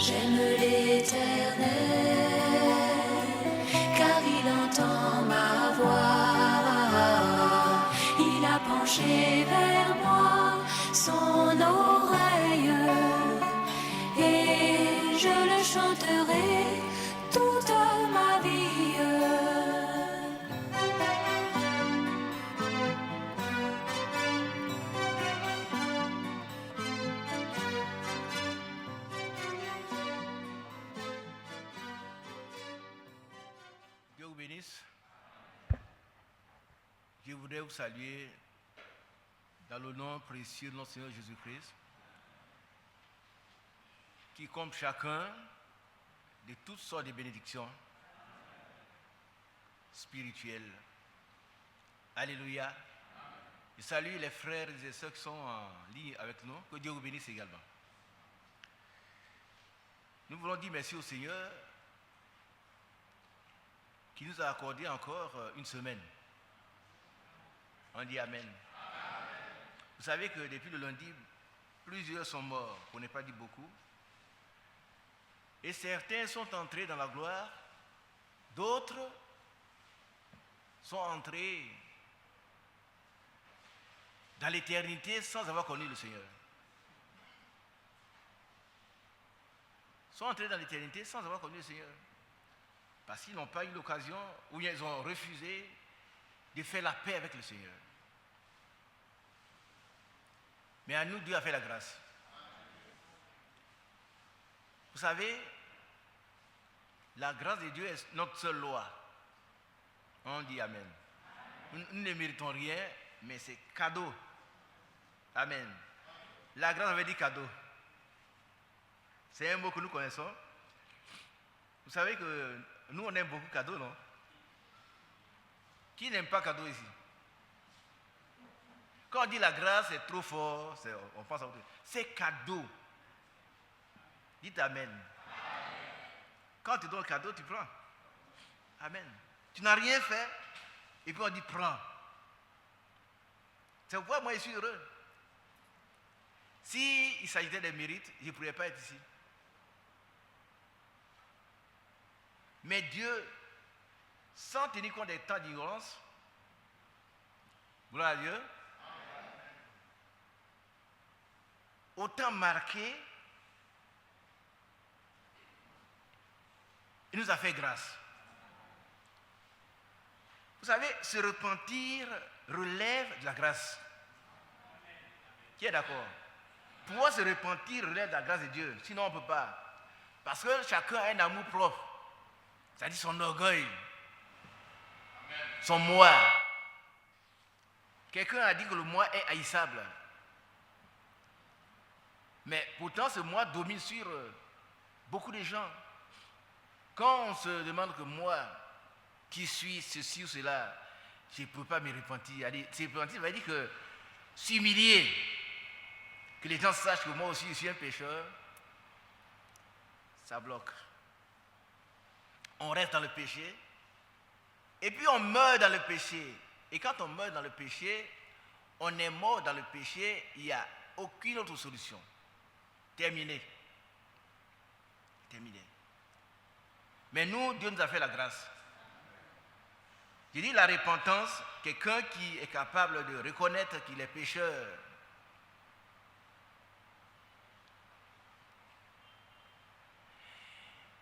J'aime l'Éternel, car il entend ma voix. Il a penché vers moi son oreille, et je le chanterai toute ma vie. Dieu vous bénisse. Je voudrais vous saluer dans le nom précieux de notre Seigneur Jésus-Christ, qui, comme chacun, de toutes sortes de bénédictions spirituelles. Alléluia. Je salue les frères et sœurs qui sont en ligne avec nous. Que Dieu vous bénisse également. Nous voulons dire merci au Seigneur qui nous a accordé encore une semaine. On dit Amen. Amen. Vous savez que depuis le lundi, plusieurs sont morts, pour ne pas dire beaucoup. Et certains sont entrés dans la gloire, d'autres sont entrés dans l'éternité sans avoir connu le Seigneur. Sont entrés dans l'éternité sans avoir connu le Seigneur. Parce qu'ils n'ont pas eu l'occasion, ou ils ont refusé de faire la paix avec le Seigneur. Mais à nous, Dieu a fait la grâce. Vous savez, la grâce de Dieu est notre seule loi. On dit Amen. Nous ne méritons rien, mais c'est cadeau. Amen. La grâce veut dire cadeau. C'est un mot que nous connaissons. Vous savez que nous, on aime beaucoup cadeau, non? Qui n'aime pas cadeau ici? Quand on dit la grâce, c'est trop fort, on pense à autre chose. C'est cadeau. Dites Amen. Amen. Quand tu donnes le cadeau, tu prends. Amen. Tu n'as rien fait, et puis on dit prends. C'est pourquoi moi je suis heureux. S'il s'agissait des mérites, je ne pourrais pas être ici. Mais Dieu, sans tenir compte des temps d'ignorance, gloire à Dieu, autant marqué, il nous a fait grâce. Vous savez, se repentir relève de la grâce. Qui est d'accord? Pouvoir se repentir relève de la grâce de Dieu, sinon on ne peut pas. Parce que chacun a un amour propre. C'est-à-dire son orgueil, son moi. Quelqu'un a dit que le moi est haïssable. Mais pourtant, ce moi domine sur beaucoup de gens. Quand on se demande que moi, qui suis ceci ou cela, je ne peux pas me repentir. Se repentir, ça veut dire que s'humilier, que les gens sachent que moi aussi je suis un pécheur, ça bloque. On reste dans le péché, et puis on meurt dans le péché. Et quand on meurt dans le péché, on est mort dans le péché, il n'y a aucune autre solution. Terminé. Terminé. Mais nous, Dieu nous a fait la grâce. Je dis la repentance, quelqu'un qui est capable de reconnaître qu'il est pécheur.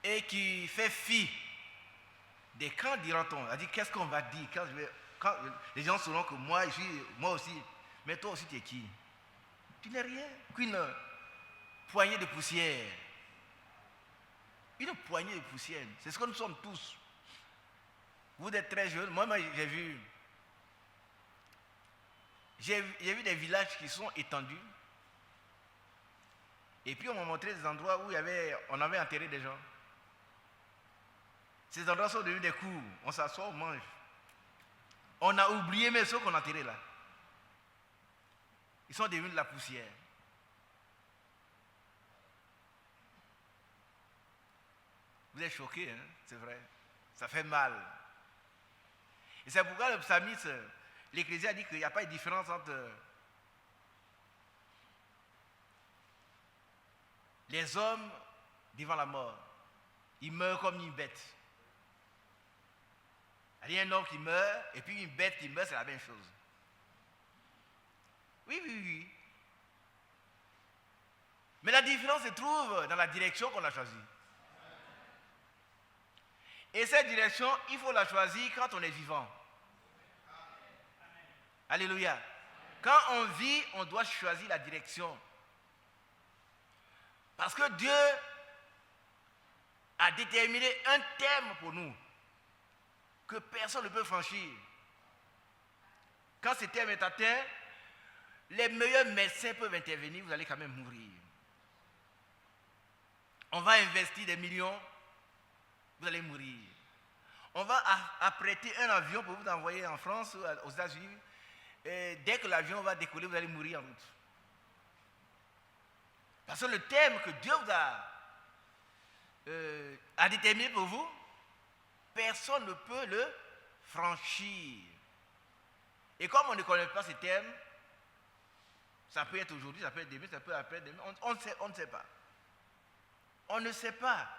Et qui fait fi des quand dira-t-on, c'est-à-dire qu'est-ce qu'on va dire quand les gens sauront que moi aussi, mais toi aussi tu es qui? Tu n'es rien qu'une poignée de poussière. Une poignée de poussière, c'est ce que nous sommes tous. Vous êtes très jeunes, moi j'ai vu des villages qui sont étendus. Et puis on m'a montré des endroits où on avait enterré des gens. Ces endroits sont devenus des cours. On s'assoit, on mange. On a oublié même ceux qu'on a enterrés là. Ils sont devenus de la poussière. Vous êtes choqués, hein? C'est vrai. Ça fait mal. Et c'est pourquoi le psalmiste, l'Ecclésiaste dit qu'il n'y a pas de différence entre les hommes devant la mort. Il meurt comme une bête. Il y a un homme qui meurt et puis une bête qui meurt, c'est la même chose. Oui. Mais la différence se trouve dans la direction qu'on a choisie. Et cette direction, il faut la choisir quand on est vivant. Alléluia. Quand on vit, on doit choisir la direction. Parce que Dieu a déterminé un terme pour nous que personne ne peut franchir. Quand ce terme est atteint, les meilleurs médecins peuvent intervenir, vous allez quand même mourir. On va investir des millions, vous allez mourir. On va apprêter un avion pour vous envoyer en France ou aux États-Unis. Et dès que l'avion va décoller, vous allez mourir en route. Parce que le terme que Dieu vous a déterminé pour vous, personne ne peut le franchir. Et comme on ne connaît pas ce terme, ça peut être aujourd'hui, ça peut être demain, ça peut être après-demain, on ne sait pas. On ne sait pas.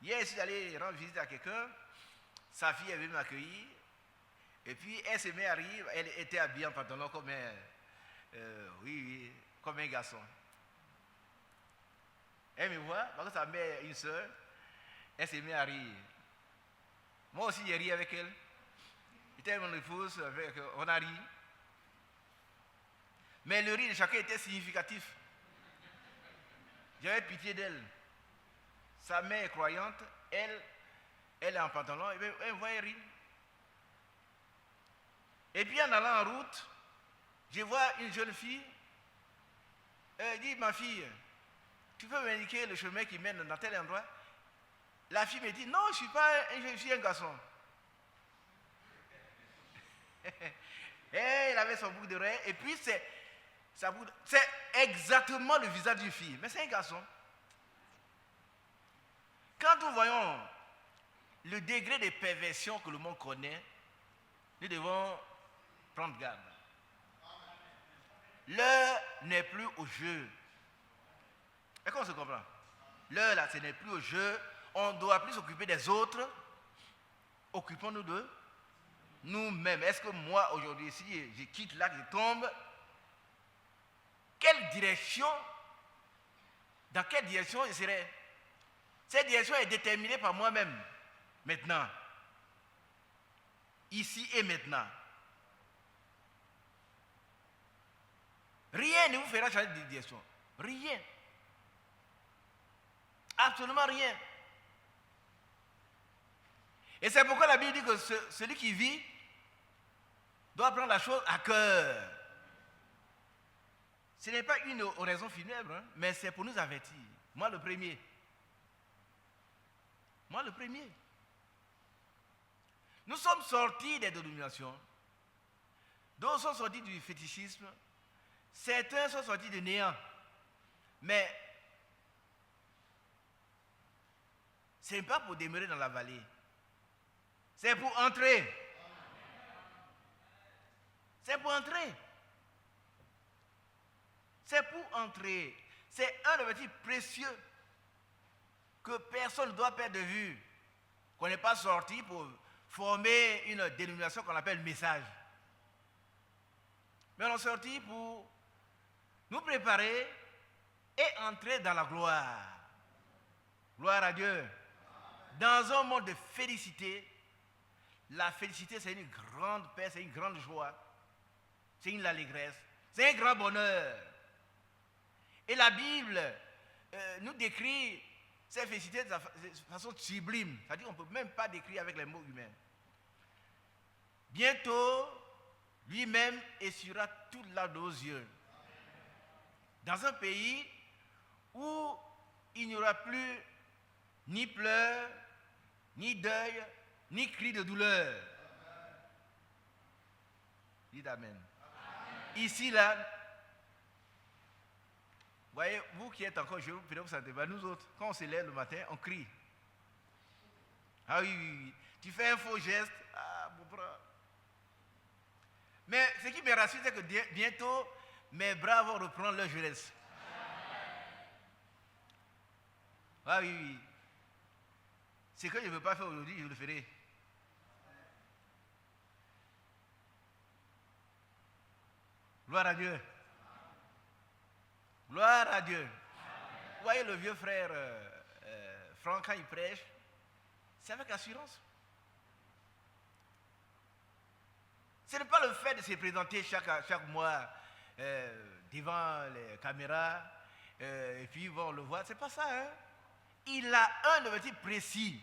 Hier, je suis allé rendre visite à quelqu'un, sa fille est venue m'accueillir, et puis elle se met à rire, elle était habillée en pantalon comme comme un garçon. Elle me voit, parce que sa mère est une soeur, elle se met à rire. Moi aussi, j'ai ri avec elle. J'étais avec mon épouse, on a ri. Mais le rire de chacun était significatif. J'avais pitié d'elle. Sa mère est croyante, elle est en pantalon, elle me voit rire. Et puis en allant en route, je vois une jeune fille. Elle dit, ma fille, tu peux m'indiquer le chemin qui mène dans tel endroit? La fille me dit, non, je suis un garçon. Et elle avait son boucle d'oreille, et puis c'est exactement le visage d'une fille, mais c'est un garçon. Quand nous voyons le degré de perversion que le monde connaît, nous devons prendre garde. L'heure n'est plus au jeu. Est-ce qu'on se comprend? L'heure là, ce n'est plus au jeu. On ne doit plus s'occuper des autres. Occupons-nous de nous-mêmes. Est-ce que moi, aujourd'hui, si je quitte là, je tombe, dans quelle direction je serai? Cette direction est déterminée par moi-même, maintenant. Ici et maintenant. Rien ne vous fera changer de direction. Rien. Absolument rien. Et c'est pourquoi la Bible dit que celui qui vit doit prendre la chose à cœur. Ce n'est pas une oraison funèbre, hein, mais c'est pour nous avertir. Moi le premier. Nous sommes sortis des dénominations. D'autres sont sortis du fétichisme. Certains sont sortis du néant. Mais ce n'est pas pour demeurer dans la vallée. C'est pour entrer. C'est pour entrer. C'est pour entrer. C'est un objectif précieux que personne ne doit perdre de vue. Qu'on n'est pas sorti pour former une dénomination qu'on appelle message. Mais on est sorti pour nous préparer et entrer dans la gloire. Gloire à Dieu. Dans un monde de félicité, la félicité c'est une grande paix, c'est une grande joie, c'est une allégresse, c'est un grand bonheur. Et la Bible nous décrit cette félicité de façon sublime, c'est-à-dire qu'on ne peut même pas décrire avec les mots humains. Bientôt, lui-même essuiera toute larme de nos yeux. Dans un pays où il n'y aura plus ni pleurs, ni deuil, ni cris de douleur. Dites Amen. Ici, là, voyez, vous qui êtes encore jeune, vous ne sentez pas. Nous autres, quand on se lève le matin, on crie. Ah oui. Tu fais un faux geste. Ah, mon bras. Mais ce qui me rassure, c'est que bientôt, mes bras vont reprendre leur jeunesse. Ah oui, oui. Ce que je ne veux pas faire aujourd'hui, je le ferai. Gloire à Dieu. Gloire à Dieu. Vous voyez le vieux frère Franck, quand il prêche, c'est avec assurance. Ce n'est pas le fait de se présenter chaque mois devant les caméras et puis ils vont le voir. Ce n'est pas ça. Hein? Il a un objectif précis.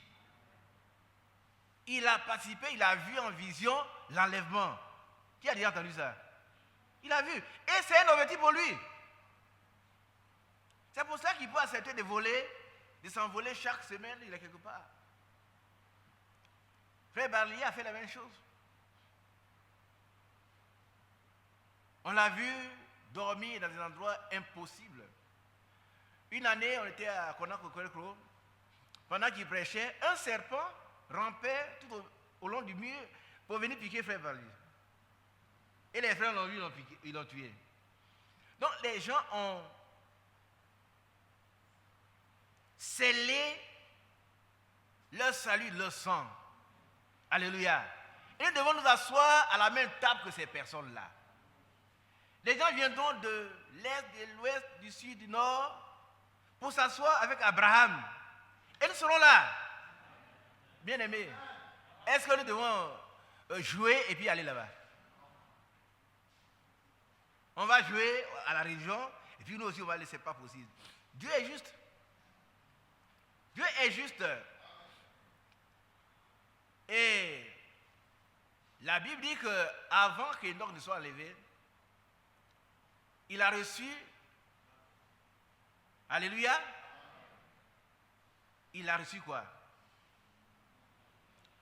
Il a participé, il a vu en vision l'enlèvement. Qui a déjà entendu ça? Il a vu. Et c'est un objectif pour lui. C'est pour ça qu'il peut accepter de voler, de s'envoler chaque semaine, il est quelque part. Frère Barlier a fait la même chose. On l'a vu dormir dans un endroit impossible. Une année, on était à Konako-Korekro. Pendant qu'il prêchait, un serpent rampait tout au long du mur pour venir piquer Frère Barlier. Et les frères l'ont vu, ils l'ont tué. Donc les gens ont scellé leur salut, leur sang. Alléluia. Et nous devons nous asseoir à la même table que ces personnes-là. Les gens viendront de l'est, de l'ouest, du sud, du nord, pour s'asseoir avec Abraham. Et nous serons là. Bien-aimés, est-ce que nous devons jouer et puis aller là-bas? On va jouer à la religion, et puis nous aussi on va laisser, c'est pas possible. Dieu est juste. Dieu est juste. Et la Bible dit qu'avant qu'Enoch ne soit enlevé, il a reçu, alléluia, il a reçu quoi?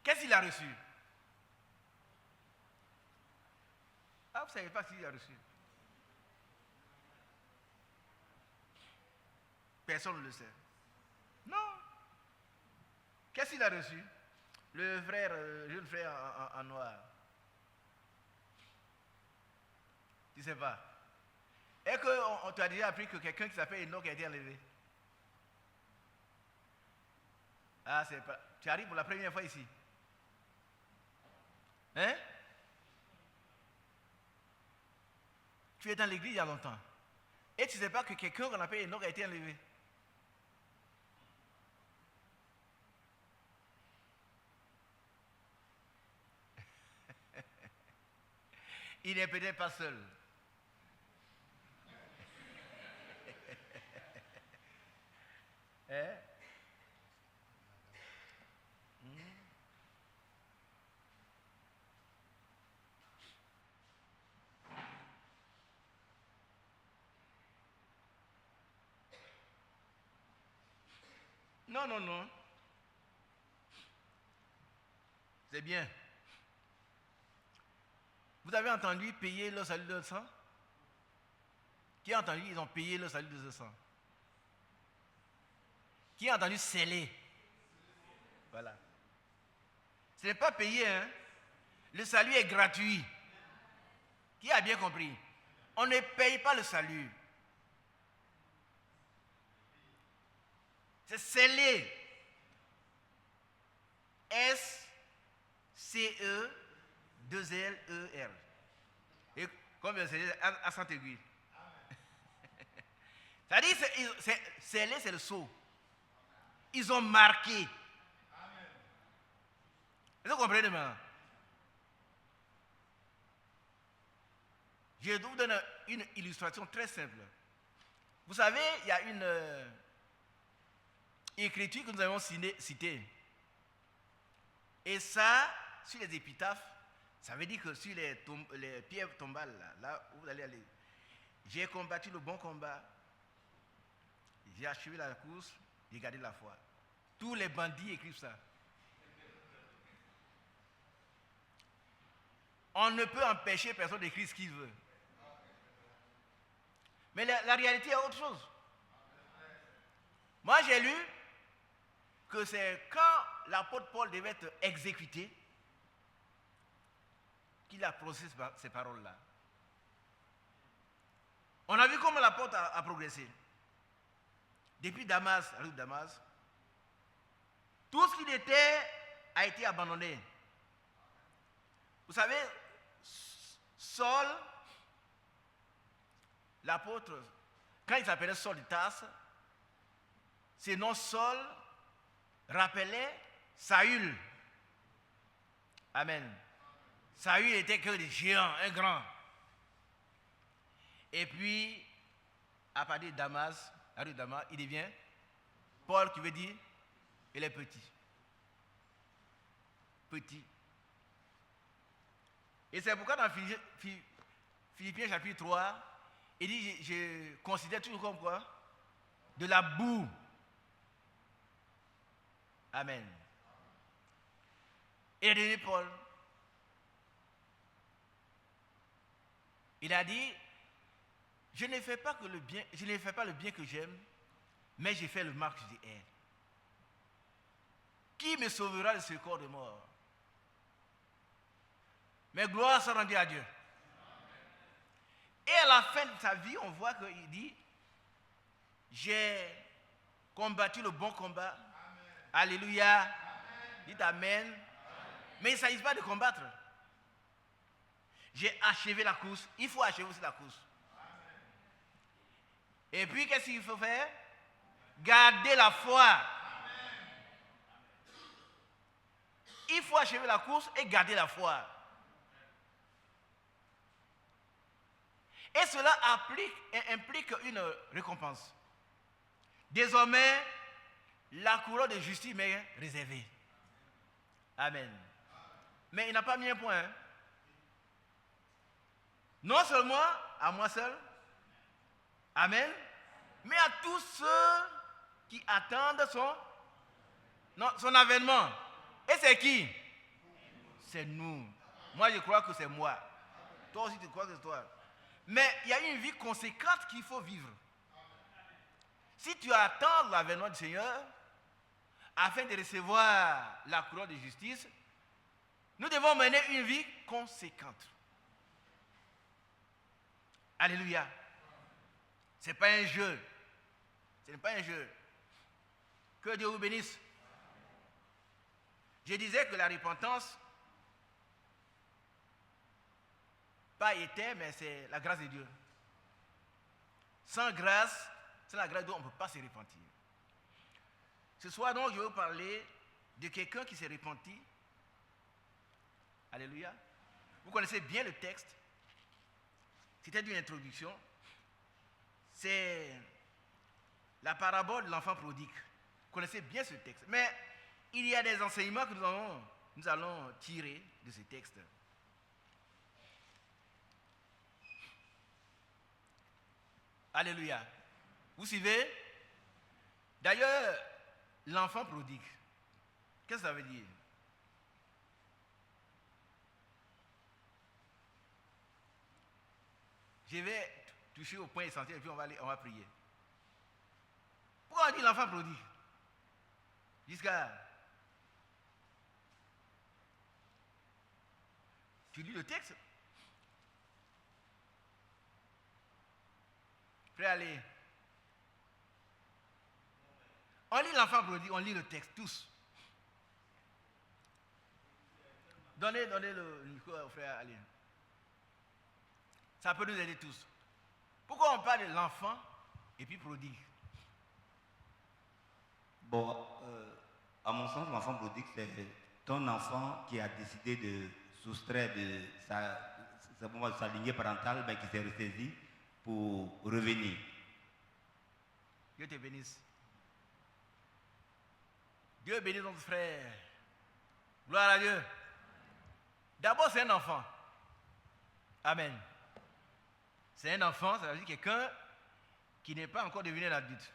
Qu'est-ce qu'il a reçu? Ah, vous ne savez pas ce qu'il a reçu. Personne ne le sait. Non. Qu'est-ce qu'il a reçu? Le frère, jeune frère en noir. Tu ne sais pas. Est-ce qu'on t'a déjà appris que quelqu'un qui s'appelle Enoch a été enlevé? Ah, c'est pas. Tu arrives pour la première fois ici. Hein? Tu es dans l'église il y a longtemps. Et tu ne sais pas que quelqu'un qu'on appelle Enoch a été enlevé. Il n'est peut-être pas seul. Hein? Non, non, non. C'est bien. Vous avez entendu payer leur salut de sang? Qui a entendu ils ont payé leur salut de sang? Qui a entendu sceller? Voilà. Ce n'est pas payé, hein? Le salut est gratuit. Qui a bien compris? On ne paye pas le salut. C'est scellé. S-C-E-2-L-E-R. Et comme c'est à Saint-Aiguille. C'est-à-dire, scellé, c'est le sceau. Ils ont marqué. Est-ce que vous comprenez maintenant? Je vous donne une illustration très simple. Vous savez, il y a une écriture que nous avons citée. Et ça, sur les épitaphes, ça veut dire que sur les pierres tombales, là où vous allez aller, j'ai combattu le bon combat, j'ai achevé la course, j'ai gardé la foi. Tous les bandits écrivent ça. On ne peut empêcher personne d'écrire ce qu'il veut. Mais la réalité est autre chose. Moi, j'ai lu que c'est quand l'apôtre Paul devait être exécuté qu'il a prononcé ces paroles-là. On a vu comment l'apôtre a progressé. depuis Damas, la rue de Damas, tout ce qu'il était a été abandonné. Vous savez, Saul, l'apôtre, quand il s'appelait Saul de Tarse, ce nom Saul rappelait Saül. Amen. Saül était que des géants, un grand. Et puis, à partir de Damas, la rue de Damas, il devient Paul, qui veut dire il est petit. Petit. Et c'est pourquoi dans Philippiens chapitre 3, il dit, je considère toujours comme quoi? De la boue. Amen. Et il est devenu Paul. Il a dit, je ne fais pas le bien que j'aime, mais j'ai fait le mal que je hais. Qui me sauvera de ce corps de mort? Mais gloire soit rendue à Dieu. Et à la fin de sa vie, on voit qu'il dit, j'ai combattu le bon combat. Amen. Alléluia. Amen. Dites Amen. Amen. Mais il ne s'agit pas de combattre. J'ai achevé la course. Il faut achever aussi la course. Amen. Et puis, qu'est-ce qu'il faut faire? Garder la foi. Amen. Il faut achever la course et garder la foi. Et cela implique une récompense. Désormais, la couronne de justice m'est réservée. Amen. Mais il n'a pas mis un point. Hein. Non seulement à moi seul, amen, mais à tous ceux qui attendent son avènement. Et c'est qui? C'est nous. Moi, je crois que c'est moi. Toi aussi, tu crois que c'est toi. Mais il y a une vie conséquente qu'il faut vivre. Si tu attends l'avènement du Seigneur, afin de recevoir la couronne de justice, nous devons mener une vie conséquente. Alléluia. Ce n'est pas un jeu. Ce n'est pas un jeu. Que Dieu vous bénisse. Je disais que la repentance, pas était, mais c'est la grâce de Dieu. Sans grâce, sans la grâce de Dieu, on ne peut pas se repentir. Ce soir, donc, je vais vous parler de quelqu'un qui s'est repenti. Alléluia. Vous connaissez bien le texte. C'était une introduction. C'est la parabole de l'enfant prodigue. Vous connaissez bien ce texte. Mais il y a des enseignements que nous allons tirer de ce texte. Alléluia. Vous suivez? D'ailleurs, l'enfant prodigue, qu'est-ce que ça veut dire? Je vais toucher au point essentiel et puis on va prier. Pourquoi on dit l'enfant prodigue? Jusqu'à... Tu lis le texte? Prêt à aller? On lit l'enfant prodigue, on lit le texte, tous. Donnez le micro au frère Ali. Ça peut nous aider tous. Pourquoi on parle de l'enfant et puis prodigue? Bon, à mon sens, l'enfant prodigue, c'est ton enfant qui a décidé de soustraire de sa lignée parentale, mais qui s'est ressaisi pour revenir. Dieu te bénisse. Dieu bénisse notre frère. Gloire à Dieu. D'abord, c'est un enfant. Amen. C'est un enfant, ça veut dire quelqu'un qui n'est pas encore devenu un adulte.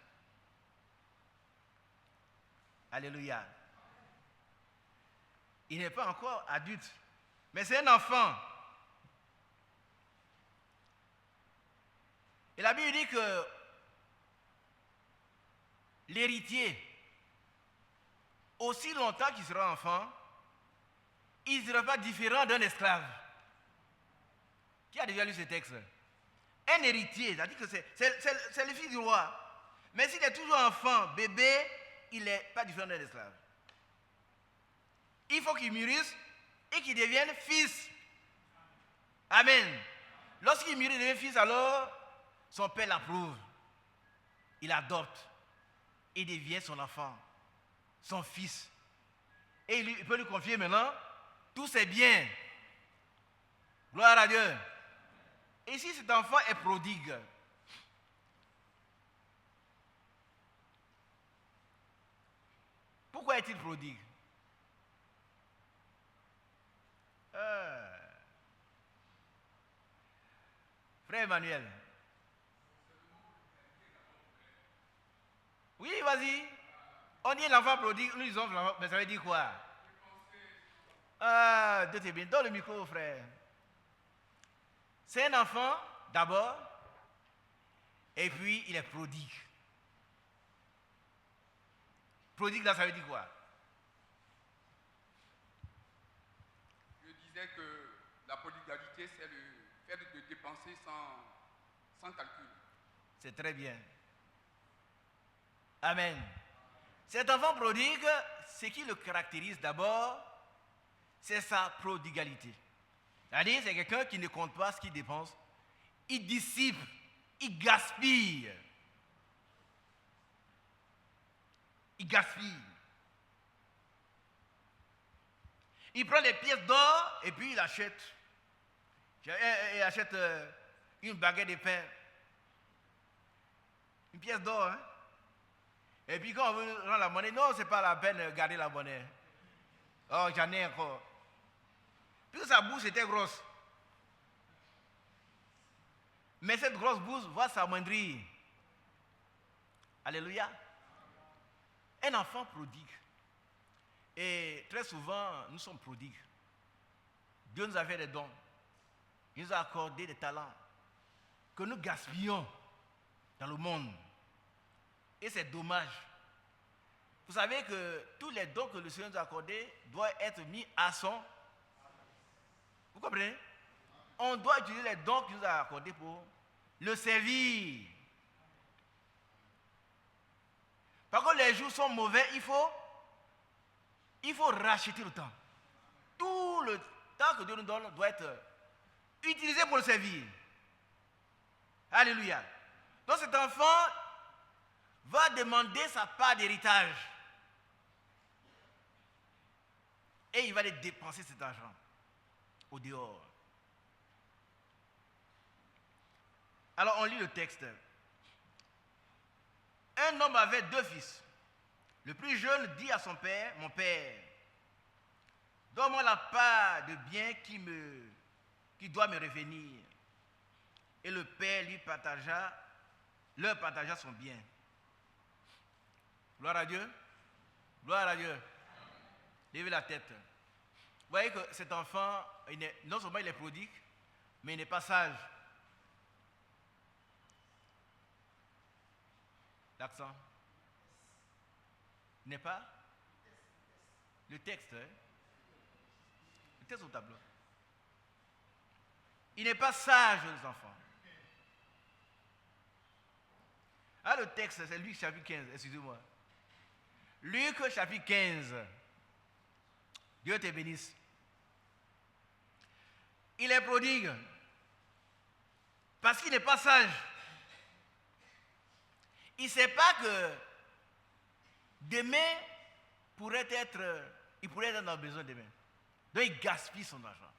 Alléluia. Il n'est pas encore adulte, mais c'est un enfant. Et la Bible dit que l'héritier, aussi longtemps qu'il sera enfant, il ne sera pas différent d'un esclave. Qui a déjà lu ce texte? Un héritier, c'est-à-dire que c'est le fils du roi. Mais s'il est toujours enfant, bébé, il n'est pas différent d'un esclave. Il faut qu'il mûrisse et qu'il devienne fils. Amen. Lorsqu'il mûrit et devient fils, alors son père l'approuve. Il adopte. Il devient son enfant, son fils. Et il peut lui confier maintenant tous ses biens. Gloire à Dieu. Et si cet enfant est prodigue, pourquoi est-il prodigue? Frère Emmanuel. Oui, vas-y. On dit l'enfant prodigue, nous disons l'enfant, mais ça veut dire quoi? Ah, Dieu t'est bien. Donne le micro, frère. C'est un enfant, d'abord, et puis il est prodigue. Prodigue, là, ça veut dire quoi? Je disais que la prodigalité, c'est le fait de dépenser sans calcul. C'est très bien. Amen. Cet enfant prodigue, ce qui le caractérise d'abord, c'est sa prodigalité. C'est-à-dire, c'est quelqu'un qui ne compte pas ce qu'il dépense. Il dissipe, il gaspille. Il gaspille. Il prend des pièces d'or et puis il achète. Il achète une baguette de pain. Une pièce d'or, hein? Et puis quand on veut rendre la monnaie, non, c'est pas la peine de garder la monnaie. Oh, j'en ai encore. Puis sa bouche était grosse. Mais cette grosse bouche va s'amoindrir. Alléluia. Un enfant prodigue. Et très souvent, nous sommes prodigues. Dieu nous a fait des dons. Il nous a accordé des talents que nous gaspillons dans le monde. Et c'est dommage. Vous savez que tous les dons que le Seigneur nous a accordés doivent être mis à son... Vous comprenez? On doit utiliser les dons qu'il nous a accordés pour le servir. Par contre, les jours sont mauvais, il faut racheter le temps. Tout le temps que Dieu nous donne doit être utilisé pour le servir. Alléluia. Donc cet enfant va demander sa part d'héritage. Et il va aller dépenser cet argent au dehors. Alors on lit le texte. Un homme avait 2 fils. Le plus jeune dit à son père, mon père, donne-moi la part de bien qui doit me revenir. Et le père leur partagea son bien. Gloire à Dieu. Gloire à Dieu. Levez la tête. Vous voyez que cet enfant, non seulement il est prodigue, mais il n'est pas sage. L'accent. Il n'est pas le texte. Hein? Le texte au tableau. Il n'est pas sage, les enfants. Ah, le texte, c'est Luc chapitre 15, excusez-moi. Luc chapitre 15. Dieu te bénisse. Il est prodigue parce qu'il n'est pas sage. Il ne sait pas que demain il pourrait être dans le besoin demain. Donc il gaspille son argent.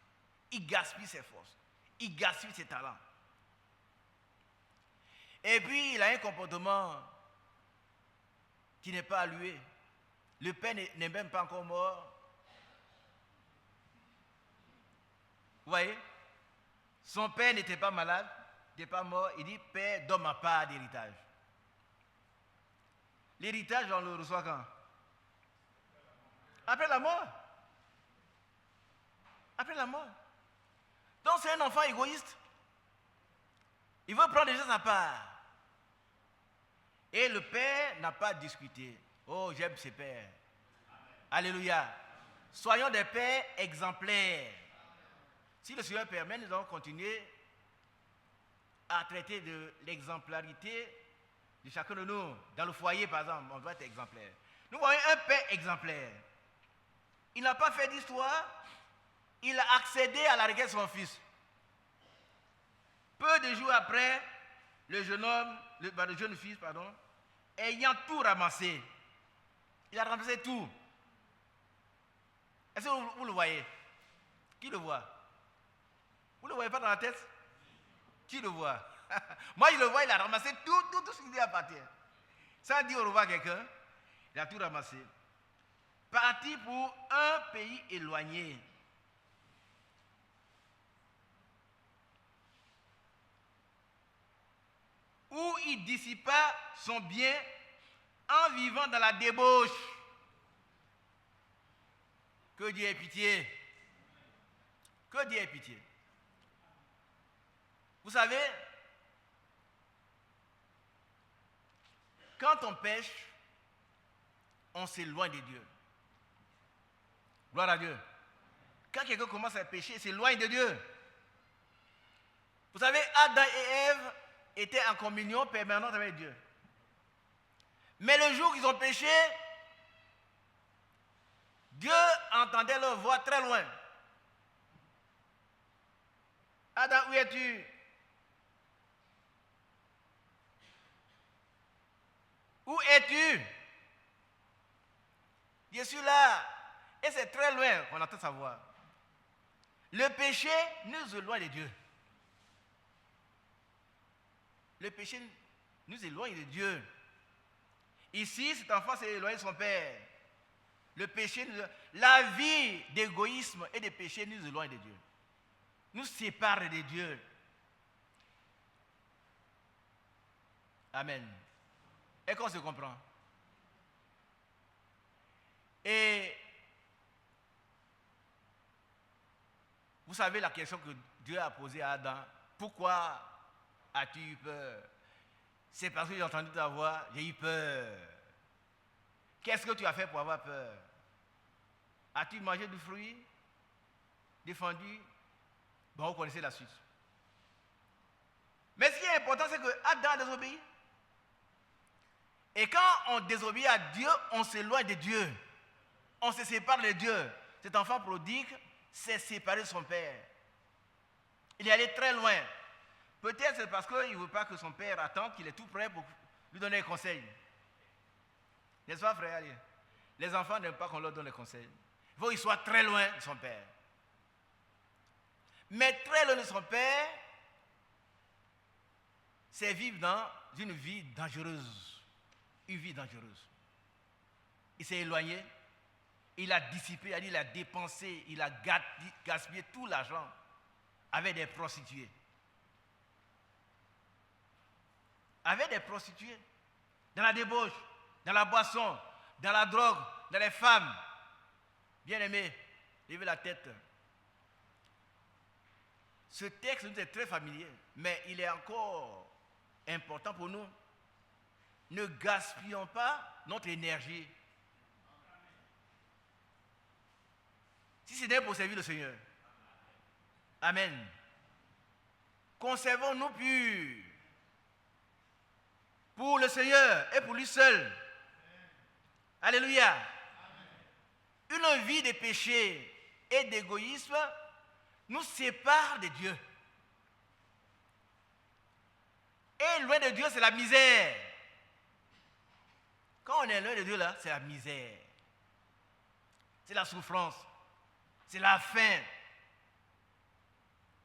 Il gaspille ses forces. Il gaspille ses talents. Et puis il a un comportement qui n'est pas alloué. Le père n'est même pas encore mort. Vous voyez? Son père n'était pas malade, n'était pas mort. Il dit, Père, donne ma part d'héritage. L'héritage, on le reçoit quand? Après la mort. Après la mort. Donc c'est un enfant égoïste. Il veut prendre déjà sa part. Et le père n'a pas discuté. Oh, j'aime ses pères. Alléluia. Soyons des pères exemplaires. Si le Seigneur permet, nous allons continuer à traiter de l'exemplarité de chacun de nous, dans le foyer par exemple, on doit être exemplaire. Nous voyons un père exemplaire. Il n'a pas fait d'histoire, il a accédé à la requête de son fils. Peu de jours après, le jeune fils, ayant tout ramassé, il a ramassé tout. Est-ce que vous le voyez? Qui le voit? Vous ne le voyez pas dans la tête? Qui le voit? Moi, je le vois, il a ramassé tout ce qu'il y a par terre. Sans dire au revoir à quelqu'un, il a tout ramassé. Parti pour un pays éloigné. Où il dissipa son bien en vivant dans la débauche. Que Dieu ait pitié. Que Dieu ait pitié. Vous savez, quand on pêche, on s'éloigne de Dieu. Gloire à Dieu. Quand quelqu'un commence à pécher, il s'éloigne de Dieu. Vous savez, Adam et Ève étaient en communion permanente avec Dieu. Mais le jour qu'ils ont péché, Dieu entendait leur voix très loin. Adam, où es-tu? Où es-tu? Je suis là. Et c'est très loin qu'on entend sa voix. Le péché nous éloigne de Dieu. Le péché nous éloigne de Dieu. Ici, cet enfant s'est éloigné de son père. Le péché, la vie d'égoïsme et de péché nous éloigne de Dieu. Nous sépare de Dieu. Amen. Est-ce qu'on se comprend? Et vous savez la question que Dieu a posée à Adam. Pourquoi as-tu eu peur? C'est parce que j'ai entendu ta voix, j'ai eu peur. Qu'est-ce que tu as fait pour avoir peur? As-tu mangé du fruit? Défendu? Bon, vous connaissez la suite. Mais ce qui est important, c'est que Adam a désobéi. Et quand on désobéit à Dieu, on s'éloigne de Dieu. On se sépare de Dieu. Cet enfant prodigue s'est séparé de son père. Il est allé très loin. Peut-être c'est parce qu'il ne veut pas que son père attende qu'il est tout prêt pour lui donner des conseils. N'est-ce pas, frère? Les enfants n'aiment pas qu'on leur donne des conseils. Il faut qu'il soit très loin de son père. Mais très loin de son père, c'est vivre dans une vie dangereuse. Une vie dangereuse. Il s'est éloigné, il a dissipé, il a dépensé, il a gaspillé tout l'argent avec des prostituées. Avec des prostituées. Dans la débauche, dans la boisson, dans la drogue, dans les femmes. Bien-aimés, levez la tête. Ce texte nous est très familier, mais il est encore important pour nous. Ne gaspillons pas notre énergie. Si c'est pour servir le Seigneur. Amen. Conservons-nous purs pour le Seigneur et pour lui seul. Alléluia. Une vie de péché et d'égoïsme nous sépare de Dieu. Et loin de Dieu, c'est la misère. Quand on est loin de Dieu, là, c'est la misère. C'est la souffrance. C'est la faim.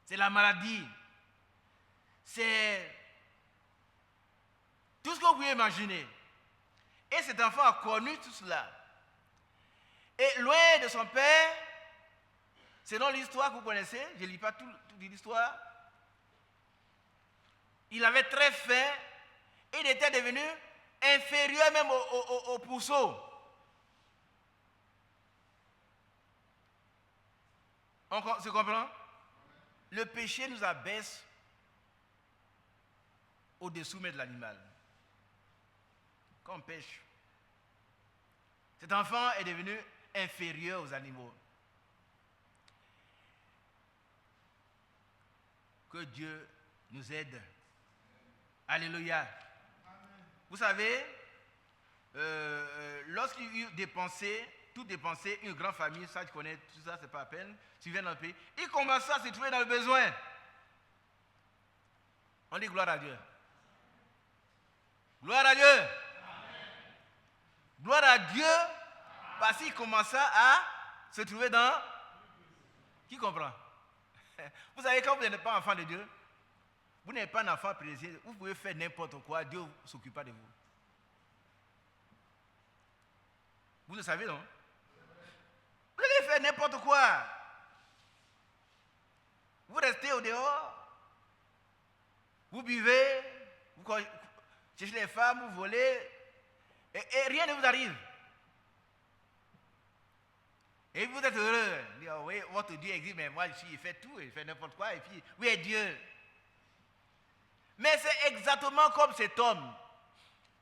C'est la maladie. C'est tout ce que vous pouvez imaginer. Et cet enfant a connu tout cela. Et loin de son père, selon l'histoire que vous connaissez, je ne lis pas toute l'histoire, il avait très faim et il était devenu inférieur même au pourceau. On se comprend? Le péché nous abaisse au-dessous même de l'animal. Quand on pêche, cet enfant est devenu inférieur aux animaux. Que Dieu nous aide. Alléluia. Vous savez, lorsqu'ils dépensaient, tout dépenser, une grande famille, ça tu connais, tout ça, c'est pas à peine, tu viens dans le pays, ils commençaient à se trouver dans le besoin. On dit gloire à Dieu. Gloire à Dieu. Amen. Gloire à Dieu, parce qu'il commença à se trouver dans... Qui comprend? Vous savez, quand vous n'êtes pas enfant de Dieu, vous n'êtes pas un enfant précieux, vous pouvez faire n'importe quoi, Dieu ne s'occupe pas de vous. Vous le savez, non? Vous allez faire n'importe quoi. Vous restez au dehors, vous buvez, vous cherchez les femmes, vous volez, et rien ne vous arrive. Et vous êtes heureux. Vous dites, oh oui, votre Dieu existe, mais moi, il fait tout, il fait n'importe quoi, et puis, oui, Dieu. Mais c'est exactement comme cet homme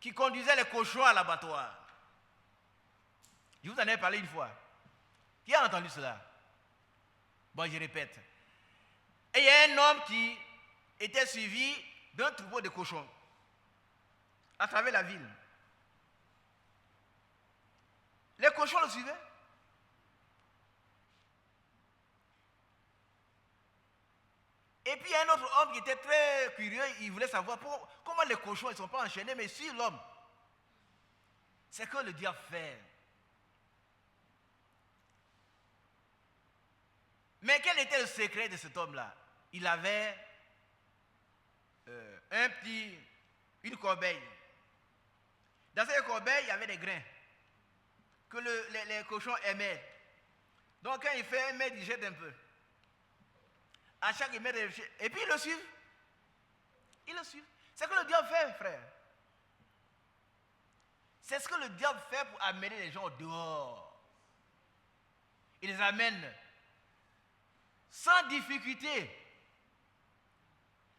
qui conduisait les cochons à l'abattoir. Je vous en ai parlé une fois. Qui a entendu cela? Bon, je répète. Et il y a un homme qui était suivi d'un troupeau de cochons à travers la ville. Les cochons le suivaient. Et puis il y a un autre homme qui était très curieux, il voulait savoir comment les cochons ne sont pas enchaînés, mais sur l'homme. C'est que le diable fait. Mais quel était le secret de cet homme-là? Il avait une corbeille. Dans cette corbeille, il y avait des grains que les cochons aimaient. Donc quand il fait un mètre, il jette un peu. À chaque mètre, et puis ils le suivent. Ils le suivent. C'est ce que le diable fait, frère. C'est ce que le diable fait pour amener les gens au dehors. Il les amène sans difficulté.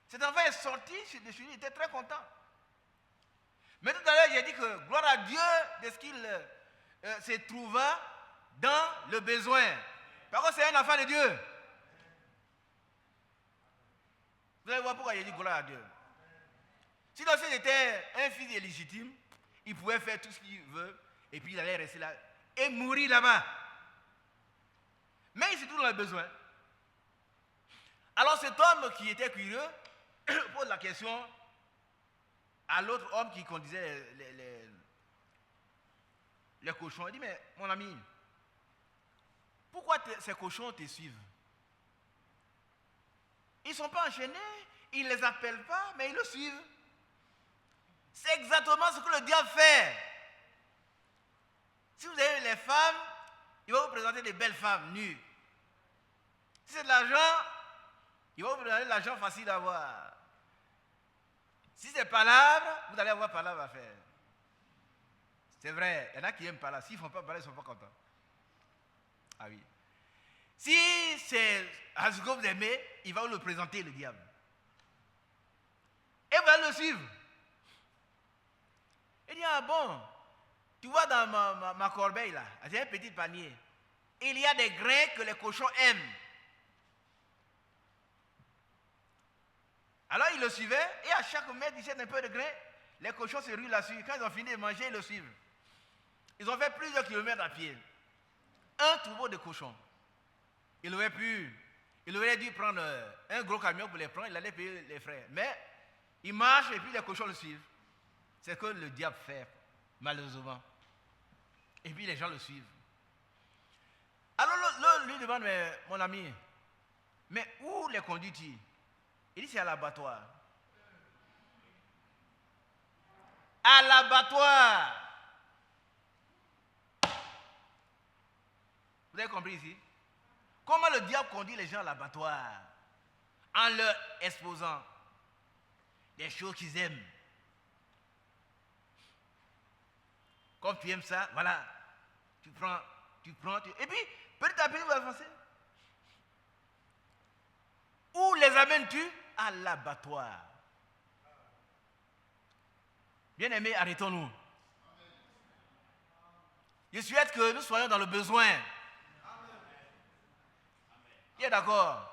Cet enfant est sorti de chez lui, il était très content. Mais tout à l'heure, j'ai dit que gloire à Dieu de ce qu'il se trouva dans le besoin. Par contre, c'est un enfant de Dieu. Vous allez voir pourquoi j'ai dit gloire à Dieu. Sinon, s'il était un fils illégitime, il pouvait faire tout ce qu'il veut, et puis il allait rester là, et mourir là-bas. Mais il se trouve dans le besoin. Alors cet homme qui était curieux pose la question à l'autre homme qui conduisait les cochons. Il dit, mais mon ami, pourquoi ces cochons te suivent? Ils ne sont pas enchaînés, ils ne les appellent pas, mais ils le suivent. C'est exactement ce que le diable fait. Si vous avez les femmes, il va vous présenter des belles femmes nues. Si c'est de l'argent, il va vous présenter de l'argent facile à avoir. Si c'est palabre, vous allez avoir palabre à faire. C'est vrai, il y en a qui aiment palabre. S'ils ne font pas palabre, ils ne sont pas contents. Ah oui. Si c'est à ce que vous aimez, il va vous le présenter, le diable. Et vous allez le suivre. Il dit, ah bon, tu vois dans ma corbeille là, j'ai un petit panier. Il y a des grains que les cochons aiment. Alors il le suivait, et à chaque mètre, il jette un peu de grains. Les cochons se ruent là-dessus. Quand ils ont fini de manger, ils le suivent. Ils ont fait plusieurs kilomètres à pied. Un troupeau de cochons. Il aurait dû prendre un gros camion pour les prendre, il allait payer les frais. Mais il marche et puis les cochons le suivent. C'est ce que le diable fait, malheureusement. Et puis les gens le suivent. Alors l'autre lui demande, mais mon ami, mais où les conduis-tu? Il dit, c'est à l'abattoir. À l'abattoir. Vous avez compris ici? Comment le diable conduit les gens à l'abattoir? En leur exposant des choses qu'ils aiment. Comme tu aimes ça, voilà. Tu prends. Et puis, petit à petit, vous avancez. Où les amènes-tu? À l'abattoir. Bien-aimés, arrêtons-nous. Je souhaite que nous soyons dans le besoin. Il est d'accord?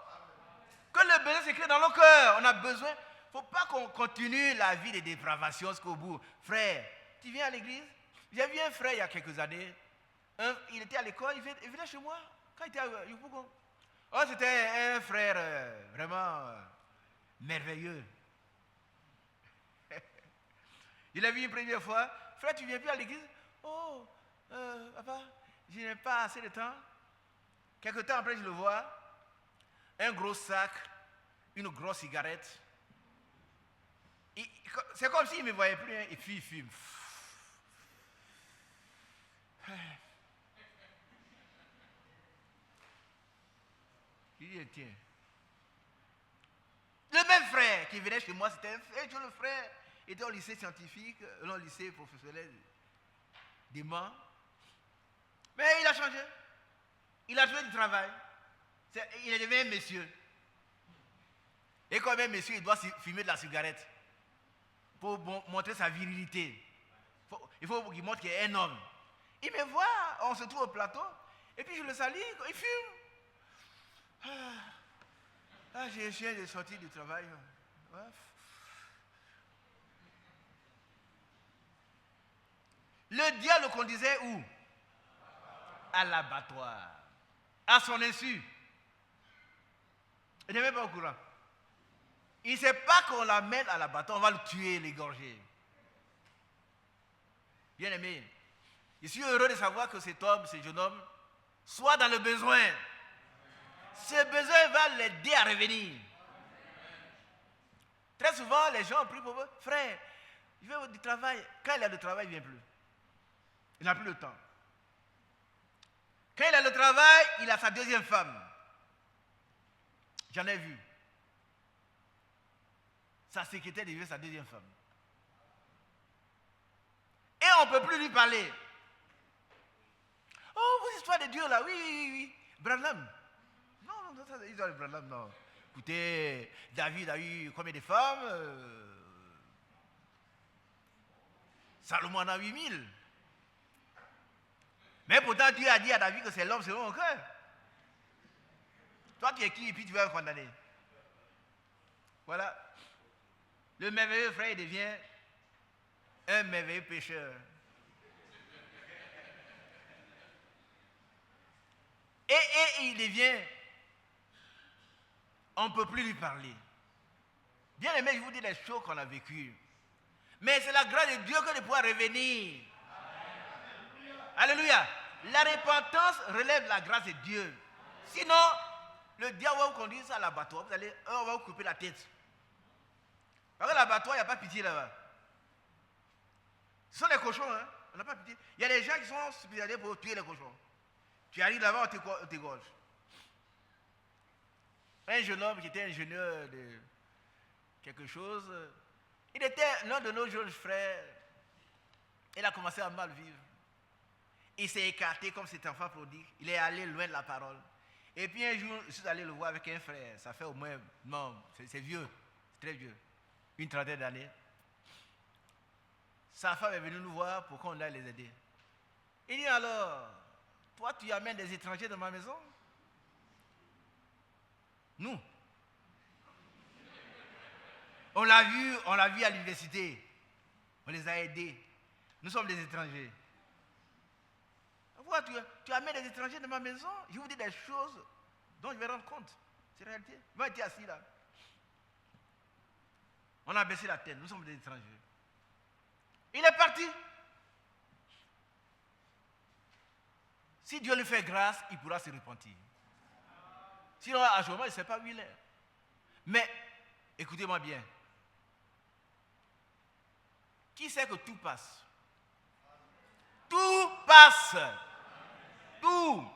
Que le besoin s'écrit dans nos cœurs. On a besoin. faut pas qu'on continue la vie de dépravation jusqu'au bout. Frère, tu viens à l'église? J'ai vu un frère il y a quelques années. Il était à l'école, il venait chez moi quand il était à Yopougon. Oh, c'était un frère vraiment merveilleux. Il l'a vu une première fois. Frère, tu viens plus à l'église? Oh, papa, je n'ai pas assez de temps. Quelque temps après, je le vois. Un gros sac, une grosse cigarette. C'est comme s'il ne me voyait plus. Hein, et puis il fume. Il dit, tiens. Le même frère qui venait chez moi, c'était un jeune frère. Il était au lycée scientifique, au lycée professionnel des Mans. Mais il a changé. Il a trouvé du travail. Il est devenu un monsieur. Et comme un monsieur, il doit fumer de la cigarette pour montrer sa virilité. Il faut qu'il montre qu'il est un homme. Il me voit, on se trouve au plateau, et puis je le salue, il fume. Je viens de sortir du travail. Ouais. Le diable le conduisait où? À l'abattoir. À son insu. Il n'est même pas au courant. Il ne sait pas qu'on l'amène à l'abattoir, on va le tuer, l'égorger. Bien aimé, je suis heureux de savoir que cet homme, ce jeune homme, soit dans le besoin. Ce besoin va l'aider à revenir. Très souvent, les gens prient pour eux. Frère, je veux du travail. Quand il a le travail, il ne vient plus. Il n'a plus le temps. Quand il a le travail, il a sa deuxième femme. J'en ai vu. Sa secrétaire devient sa deuxième femme. Et on ne peut plus lui parler. Oh, vos histoires de Dieu là, oui. Branham. Non, ça, c'est l'histoire de Branham, non. Écoutez, David a eu combien de femmes? Salomon en a 8000. Mais pourtant, Dieu a dit à David que c'est l'homme selon mon cœur. Toi, tu es qui et puis tu vas me condamner? Voilà. Le merveilleux frère, il devient un merveilleux pécheur. Et il devient, on ne peut plus lui parler. Bien aimé, je vous dis les choses qu'on a vécues. Mais c'est la grâce de Dieu que de pouvoir revenir. Alléluia. La repentance relève la grâce de Dieu. Sinon, le diable va vous conduire à l'abattoir. On va vous couper la tête. Parce que l'abattoir, il n'y a pas pitié là-bas. Ce sont les cochons, hein. On n'a pas pitié. Il y a des gens qui sont spécialisés pour tuer les cochons. Tu arrives là-bas, on t'égorge. Un jeune homme qui était ingénieur de quelque chose, il était l'un de nos jeunes frères. Il a commencé à mal vivre. Il s'est écarté comme cet enfant prodigue. Il est allé loin de la parole. Et puis un jour, je suis allé le voir avec un frère. Ça fait au moins, non, c'est vieux, c'est très vieux. Une trentaine d'années. Sa femme est venue nous voir pour qu'on aille les aider. Il dit alors, toi tu amènes des étrangers dans ma maison? Nous. On l'a vu à l'université. On les a aidés. Nous sommes des étrangers. Pourquoi tu amènes des étrangers dans ma maison? Je vous dis des choses dont je vais rendre compte. C'est la réalité. Moi, j'étais assis là. On a baissé la tête. Nous sommes des étrangers. Il est parti. Si Dieu lui fait grâce, il pourra se repentir. Sinon, à ce moment, il ne sait pas où il est. Mais, écoutez-moi bien. Qui sait que tout passe? Tout passe. Tout.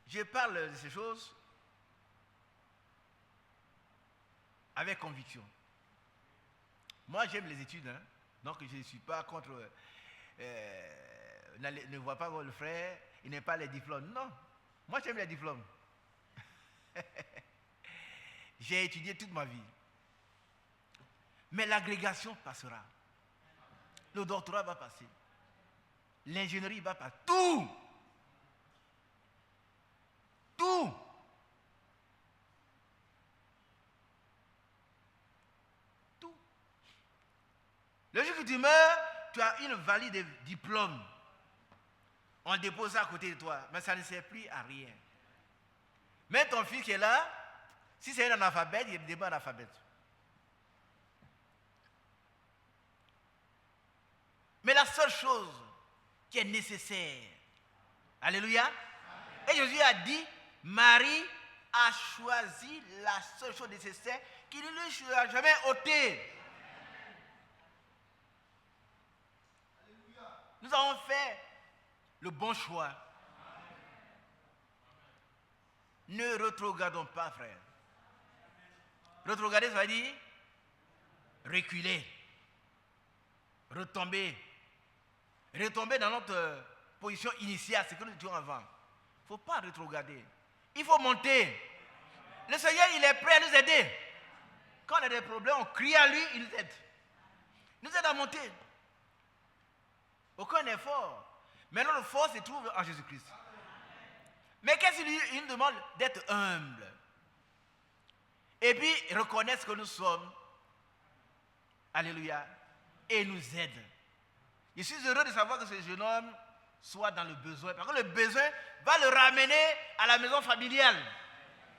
Je parle de ces choses avec conviction. Moi, j'aime les études, hein? Donc je ne suis pas contre. Ne vois pas le frère, il n'aime pas les diplômes. Non, moi j'aime les diplômes. J'ai étudié toute ma vie. Mais l'agrégation passera. Le doctorat va passer. L'ingénierie va passer. Tout. Tout. que tu meurs, tu as une valide diplôme. On le dépose à côté de toi, mais ça ne sert plus à rien. Mais ton fils qui est là, si c'est un analphabète, il est des bons analphabètes. Mais la seule chose qui est nécessaire, alléluia, et Jésus a dit, Marie a choisi la seule chose nécessaire qui ne lui a jamais ôtée. Nous avons fait le bon choix. Ne rétrogradons pas, frère. Rétrograder, ça veut dire reculer, retomber dans notre position initiale, ce que nous étions avant. Il ne faut pas rétrograder. Il faut monter. Le Seigneur, il est prêt à nous aider. Quand on a des problèmes, on crie à lui, il nous aide. Il nous aide à monter. Aucun effort. Mais notre force se trouve en Jésus-Christ. Mais qu'est-ce qu'il nous demande? D'être humble. Et puis, reconnaître que nous sommes. Alléluia. Et il nous aide. Je suis heureux de savoir que ce jeune homme soit dans le besoin. Parce que le besoin va le ramener à la maison familiale.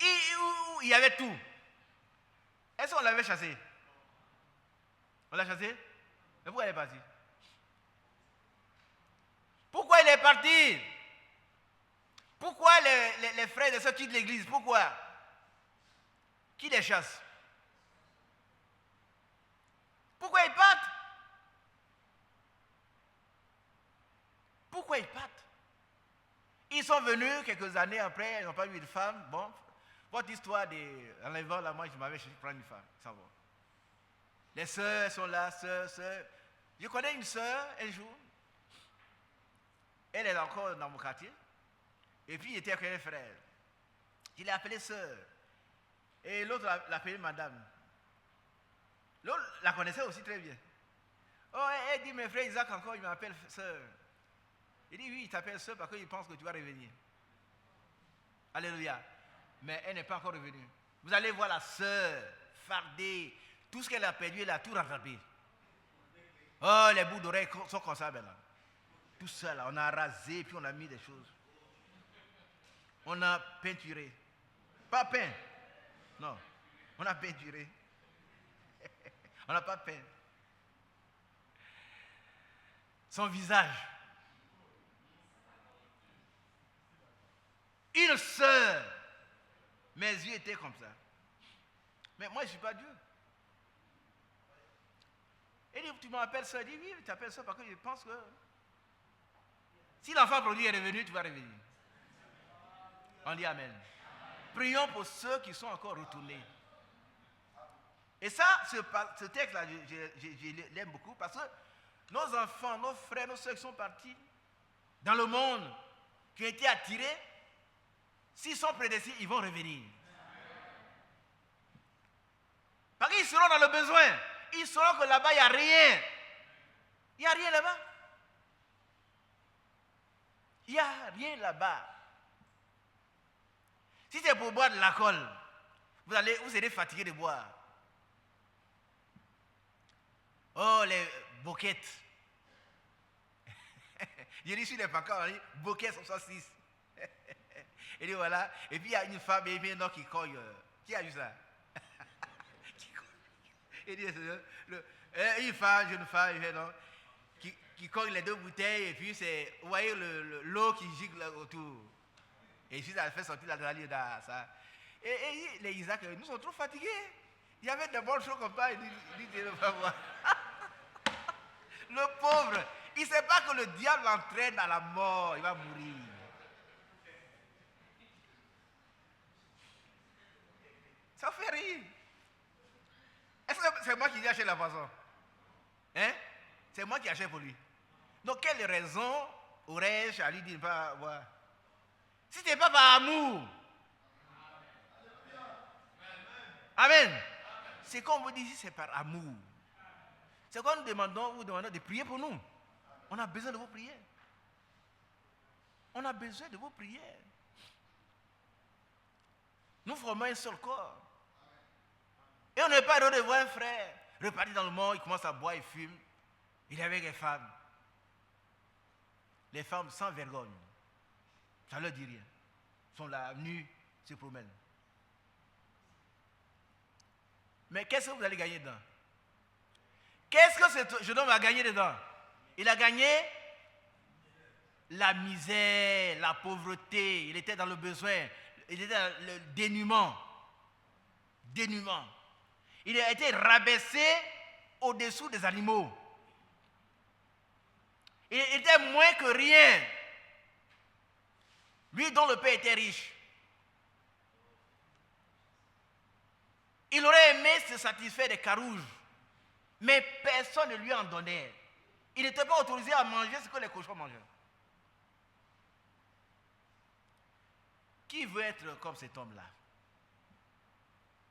Où il y avait tout. Est-ce qu'on l'avait chassé? On l'a chassé? Mais pourquoi il est parti? Pourquoi il est parti? Pourquoi les frères et sœurs quittent l'église? Pourquoi? Qui les chasse? Pourquoi ils partent? Pourquoi ils partent? Ils sont venus quelques années après, ils n'ont pas eu de femme. Bon, votre histoire d'enlèvement, là, moi, je m'avais pris une femme, ça va. Les sœurs sont là, sœurs. Je connais une sœur, un jour. Elle est encore dans mon quartier. Et puis, il était avec un frère. Il l'a appelé sœur. Et l'autre l'a appelé madame. L'autre la connaissait aussi très bien. Oh, elle dit, mes frères Isaac encore, il m'appelle sœur. Il dit, oui, il t'appelle sœur parce qu'il pense que tu vas revenir. Alléluia. Mais elle n'est pas encore revenue. Vous allez voir la sœur, fardée. Tout ce qu'elle a perdu, elle a tout rattrapé. Oh, les bouts d'oreilles sont comme ça, ben là. Tout ça, là, on a rasé, puis on a mis des choses. On a peinturé. Pas peint. Non. On a peinturé. On n'a pas peint. Son visage. Une sœur. Mes yeux étaient comme ça. Mais moi, je ne suis pas Dieu. Il dit, tu m'appelles sœur? Il dit, oui, tu t'appelles sœur parce que je pense que si l'enfant produit est revenu, tu vas revenir. On dit Amen. Prions pour ceux qui sont encore retournés. Et ça, ce texte-là, je l'aime beaucoup parce que nos enfants, nos frères, nos soeurs qui sont partis dans le monde, qui ont été attirés, s'ils sont prédestinés, ils vont revenir. Parce qu'ils seront dans le besoin. Ils sauront que là-bas, il n'y a rien. Il n'y a rien là-bas. Il n'y a rien là-bas. Si c'est pour boire de l'alcool, vous serez fatigué de boire. Oh, les boquettes. J'ai lu sur les pancartes, on dit boquettes 66. Et dit voilà. Et puis il y a une femme et un homme qui cogne. Qui a vu ça? Il dit, une femme, jeune femme, qui cogne les deux bouteilles, et puis c'est, vous voyez l'eau qui gicle autour. Et puis ça fait sortir l'adrénaline dans ça. Et les Isaac, nous sommes trop fatigués. Il y avait des bonnes choses comme ça, il dit, ne pas voir. Le pauvre, il ne sait pas que le diable l'entraîne à la mort, il va mourir. Ça fait rire. Est-ce que c'est moi qui ai acheté la poisson? Hein? C'est moi qui achète pour lui. Donc, quelle raison aurais-je à lui dire de ne pas boire? Si ce n'est pas par amour. Amen. C'est comme vous dites, c'est par amour. C'est quand nous vous demandons de prier pour nous. On a besoin de vos prières. On a besoin de vos prières. Nous formons un seul corps. Et on n'est pas heureux de voir un frère repartir dans le monde, il commence à boire, il fume. Il est avec les femmes. Les femmes sans vergogne. Ça ne leur dit rien. Ils sont là, nus, se promènent. Mais qu'est-ce que vous allez gagner dedans? Qu'est-ce que ce jeune homme a gagné dedans? Il a gagné la misère, la pauvreté. Il était dans le besoin. Il était dans le dénuement. Dénuement. Il a été rabaissé au-dessous des animaux. Il était moins que rien. Lui dont le père était riche. Il aurait aimé se satisfaire des carouges. Mais personne ne lui en donnait. Il n'était pas autorisé à manger ce que les cochons mangeaient. Qui veut être comme cet homme-là?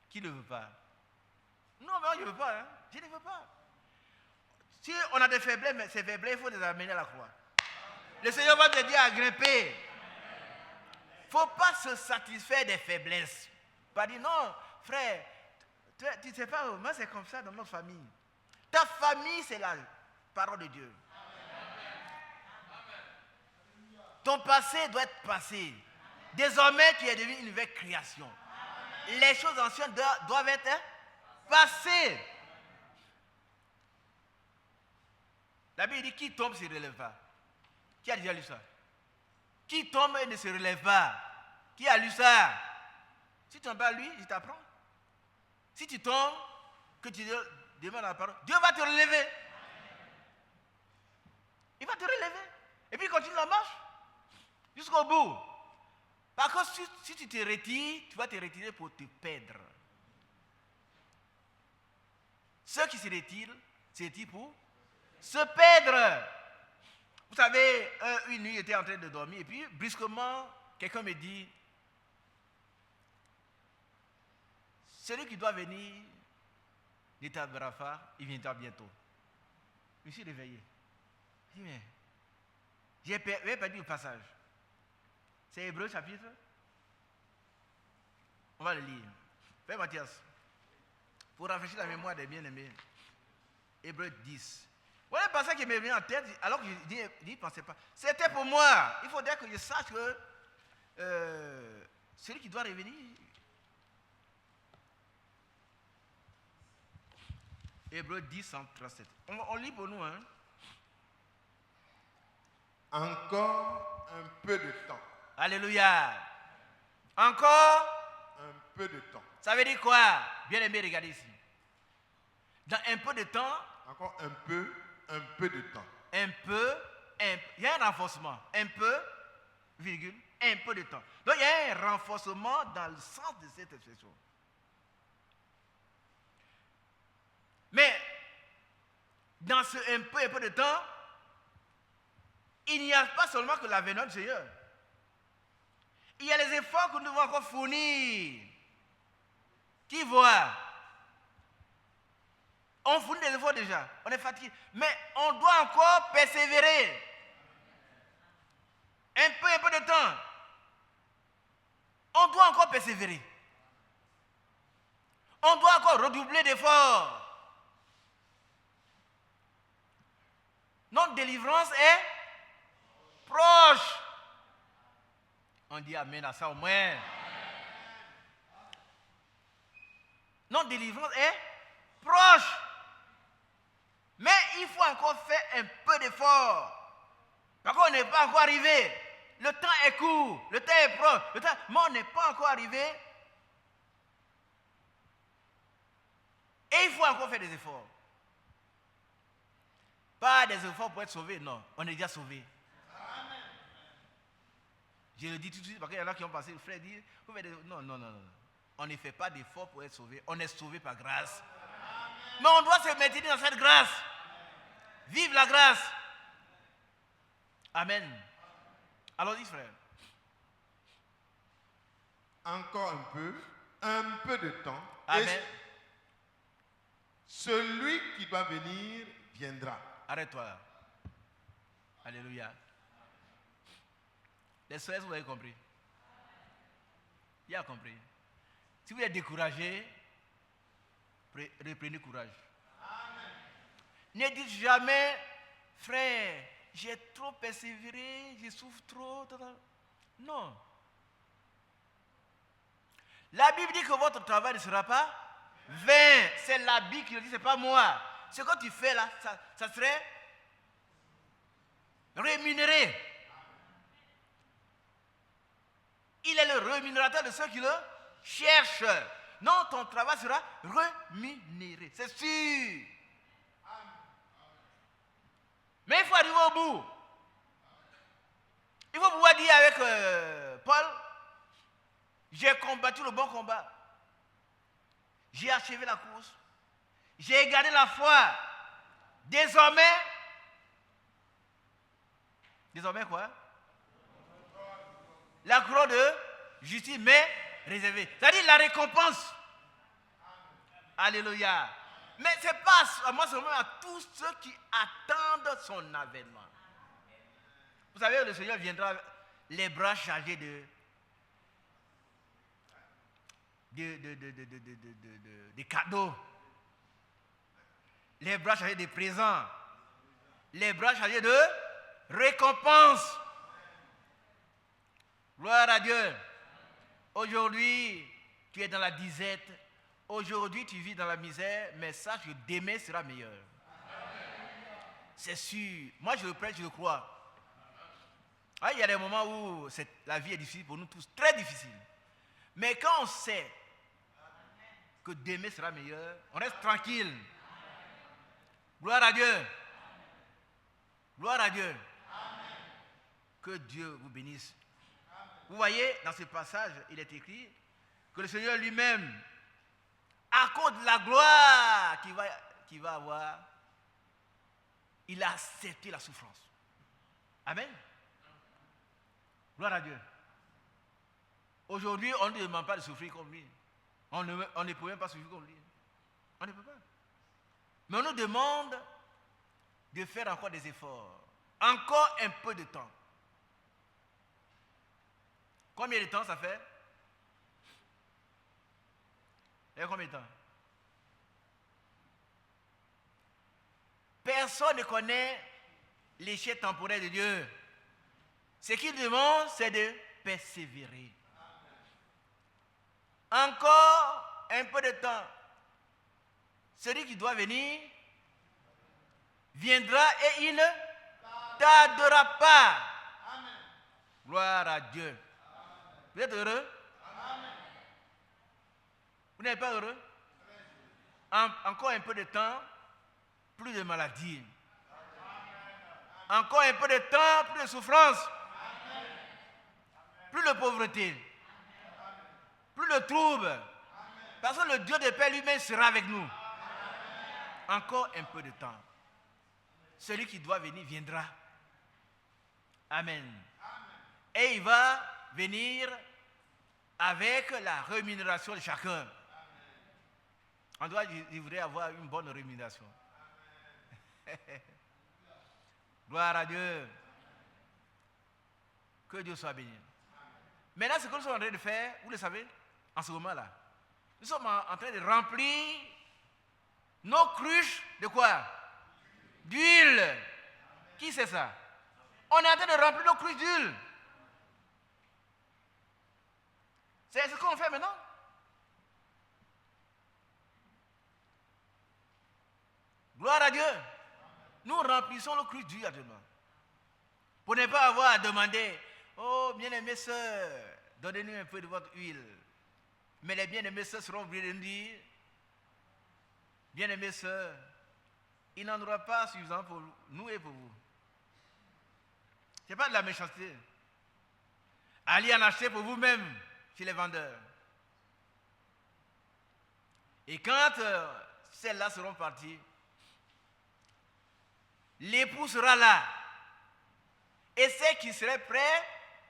Qui ne veut pas? Non, mais je ne veux pas. Hein? Je ne veux pas. Si on a des faiblesses, mais ces faiblesses, il faut les amener à la croix. Le Seigneur va te dire à grimper. Il ne faut pas se satisfaire des faiblesses. Pas dire non, frère, tu ne sais pas, moi c'est comme ça dans notre famille. Ta famille, c'est la parole de Dieu. Ton passé doit être passé. Désormais, tu es devenu une nouvelle création. Les choses anciennes doivent être passées. La Bible dit qui tombe ne se relève pas. Qui a déjà lu ça? Qui tombe et ne se relève pas. Qui a lu ça? Si tu n'as pas lu, je t'apprends. Si tu tombes, que tu demandes la parole, Dieu va te relever. Il va te relever. Et puis il continue la marche jusqu'au bout. Par contre, si tu te retires, tu vas te retirer pour te perdre. Ceux qui se retirent pour se perdre. Vous savez, une nuit, j'étais en train de dormir et puis brusquement, quelqu'un me dit, celui qui doit venir d'État de Rafah, il viendra bientôt. Je me suis réveillé. Je dis, mais j'ai perdu le passage. C'est Hébreu chapitre. On va le lire. Père Mathias, pour rafraîchir la mémoire des bien-aimés. Hébreu 10. Voilà le passage qui m'est venu en tête, alors que je n'y pensais pas. C'était pour moi. Il faudrait que je sache que celui qui doit revenir. Hébreu 10, 137. On lit pour nous. Hein? Encore un peu de temps. Alléluia. Encore Un peu de temps. Ça veut dire quoi? Bien aimé, regardez ici. Dans un peu de temps. Encore un peu de temps. Un peu, il y a un renforcement. Un peu, virgule, un peu de temps. Donc il y a un renforcement dans le sens de cette expression. Mais, dans ce un peu de temps, il n'y a pas seulement que l'avènement du Seigneur. Il y a les efforts que nous devons encore fournir. Qui voit? On fournit des efforts déjà. On est fatigué. Mais on doit encore persévérer. Un peu de temps. On doit encore persévérer. On doit encore redoubler d'efforts. Notre délivrance est proche. On dit amen à ça au moins. Notre délivrance est proche. Mais il faut encore faire un peu d'effort. Parce qu'on n'est pas encore arrivé. Le temps est court. Le temps est proche. Mais on n'est pas encore arrivé. Et il faut encore faire des efforts. Pas des efforts pour être sauvé, non. On est déjà sauvé. Amen. Je le dis tout de suite parce qu'il y en a qui ont passé, le frère dit, non. On ne fait pas d'efforts pour être sauvé. On est sauvé par grâce. Amen. Mais on doit se maintenir dans cette grâce. Vive la grâce. Amen. Allons-y, frère. Encore un peu de temps. Amen. Et celui qui doit venir viendra. Arrête-toi là. Alléluia. Les soeurs, vous avez compris. Il a compris. Si vous êtes découragé, reprenez courage. Amen. Ne dites jamais frère, j'ai trop persévéré, je souffre trop. Non. La Bible dit que votre travail ne sera pas vain. C'est la Bible qui le dit, ce n'est pas moi. Ce que tu fais là, ça serait rémunéré. Il est le rémunérateur de ceux qui le cherchent. Non, ton travail sera rémunéré. C'est sûr. Mais il faut arriver au bout. Il faut pouvoir dire avec Paul, j'ai combattu le bon combat. J'ai achevé la course. J'ai gardé la foi. Désormais quoi? La couronne de justice m'est réservée. C'est-à-dire la récompense. Alléluia. Mais ce n'est pas à moi seulement, à tous ceux qui attendent son avènement. Vous savez, le Seigneur viendra les bras chargés de cadeaux, les bras chargés de présents, les bras chargés de récompenses. Gloire à Dieu. Aujourd'hui, tu es dans la disette. Aujourd'hui, tu vis dans la misère, mais sache que demain sera meilleur. C'est sûr. Moi, je le prête, je le crois. Il y a des moments où la vie est difficile pour nous tous, très difficile. Mais quand on sait que demain sera meilleur, on reste tranquille. Gloire à Dieu. Gloire à Dieu. Que Dieu vous bénisse. Vous voyez, dans ce passage, il est écrit que le Seigneur lui-même, à cause de la gloire qu'il va avoir, il a accepté la souffrance. Amen. Gloire à Dieu. Aujourd'hui, on ne demande pas de souffrir comme lui. On ne peut même pas souffrir comme lui. On ne peut pas. Mais on nous demande de faire encore des efforts. Encore un peu de temps. Combien de temps ça fait? Et combien de temps? Personne ne connaît l'échec temporel de Dieu. Ce qu'il demande, c'est de persévérer. Encore un peu de temps. Celui qui doit venir viendra et il ne tardera pas. Gloire à Dieu. Vous êtes heureux? Vous n'êtes pas heureux? Encore un peu de temps, plus de maladie. Encore un peu de temps, plus de souffrance. Plus de pauvreté. Plus de troubles. Parce que le Dieu de paix lui-même sera avec nous. Encore un peu de temps. Celui qui doit venir viendra. Amen. Et il va venir avec la rémunération de chacun. On doit livrer avoir une bonne rémunération. Gloire à Dieu. Que Dieu soit béni. Maintenant, ce que nous sommes en train de faire, vous le savez, en ce moment-là, nous sommes en train de remplir nos cruches de quoi? D'huile. Qui c'est ça? On est en train de remplir nos cruches d'huile. C'est ce qu'on fait maintenant. Gloire à Dieu. Nous remplissons le cruche d'huile actuellement. Pour ne pas avoir à demander, oh bien-aimées sœurs, donnez-nous un peu de votre huile. Mais les bien-aimées sœurs seront obligées de nous dire, bien-aimées sœurs, il n'en aura pas suffisant pour nous et pour vous. Ce n'est pas de la méchanceté. Allez en acheter pour vous-même chez les vendeurs. Et quand celles-là seront parties, l'époux sera là. Et ceux qui seraient prêts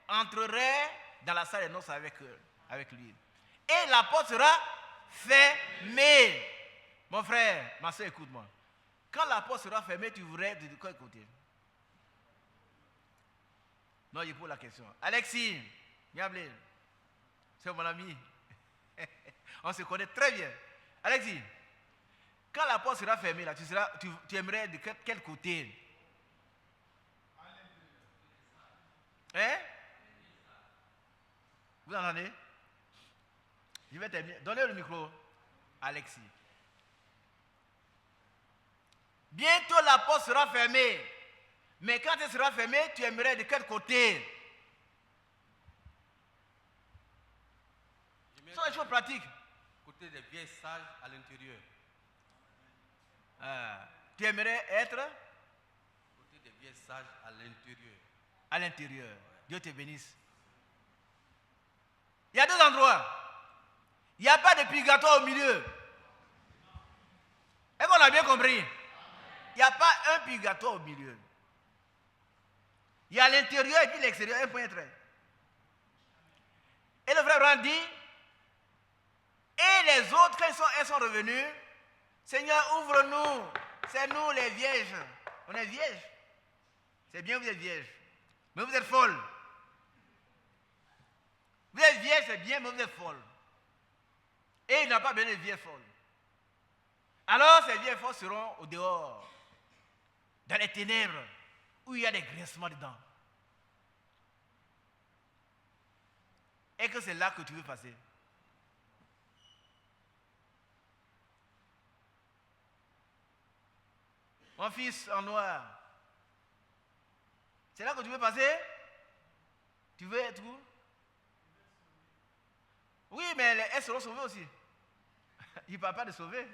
entreraient dans la salle de noces avec lui. Et la porte sera fermée. Mon frère, ma soeur, écoute-moi. Quand la porte sera fermée, tu voudrais de quoi écouter? Non, je pose la question. Alexis, Gabriel, c'est mon ami. On se connaît très bien. Alexis, quand la porte sera fermée, là, tu aimerais de quel côté? Hein? Vous entendez? Je vais terminer. Donnez le micro à Alexis. Bientôt la porte sera fermée. Mais quand elle sera fermée, tu aimerais de quel côté? Ce sont les choses pratiques. Côté des vieilles sages à l'intérieur. Tu aimerais être Côté des vieilles sages à l'intérieur. à l'intérieur. Dieu te bénisse. Il y a deux endroits. Il n'y a pas de purgatoire au milieu. Est-ce qu'on a bien compris? Il n'y a pas un purgatoire au milieu. Il y a l'intérieur et puis l'extérieur, un point trait. Et le frère Abraham dit, et les autres, quand elles sont revenus, Seigneur, ouvre-nous. C'est nous les vierges. On est vierges. C'est bien, vous êtes vierges. Mais vous êtes folles. Vous êtes vierges, c'est bien, mais vous êtes folles. Et il n'a pas besoin de vieilles folles. Alors, ces vieilles folles seront au dehors, dans les ténèbres, où il y a des grincements dedans. Et que c'est là que tu veux passer. Mon fils en noir, c'est là que tu veux passer? Tu veux être où? Oui, mais elles seront sauvées aussi. Il ne parle pas de sauver.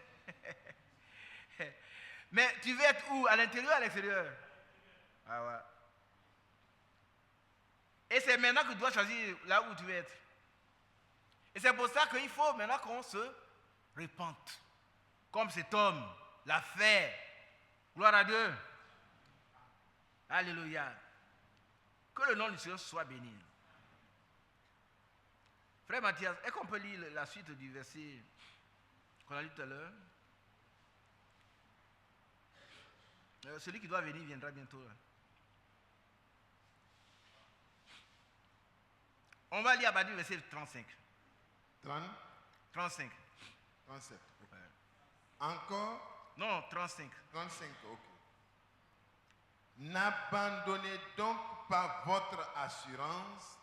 Mais tu veux être où? À l'intérieur ou à l'extérieur? Ah ouais. Et c'est maintenant que tu dois choisir là où tu veux être. Et c'est pour ça qu'il faut maintenant qu'on se repente. Comme cet homme l'a fait. Gloire à Dieu. Alléluia. Que le nom du Seigneur soit béni. Frère Mathias, est-ce qu'on peut lire la suite du verset qu'on a lu tout à l'heure? Celui qui doit venir viendra bientôt. On va lire à partir du verset 35. 30, 35. 37. Ok. Encore Non, 35. 35, ok. N'abandonnez donc pas votre assurance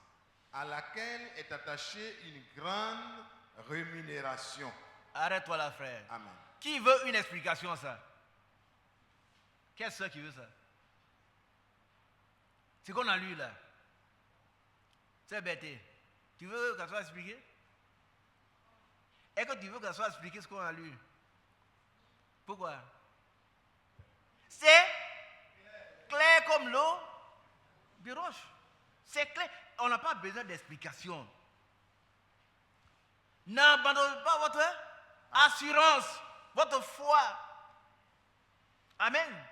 à laquelle est attachée une grande rémunération. Arrête-toi là, frère. Amen. Qui veut une explication à ça? Quelle soeur qui veut ça? C'est qu'on a lu là. C'est bêté. Tu veux qu'elle soit expliquée? Est-ce que tu veux qu'elle soit expliquée ce qu'on a lu? Pourquoi? C'est clair comme l'eau de roche. C'est clair. On n'a pas besoin d'explication. N'abandonnez pas votre assurance, votre foi. Amen.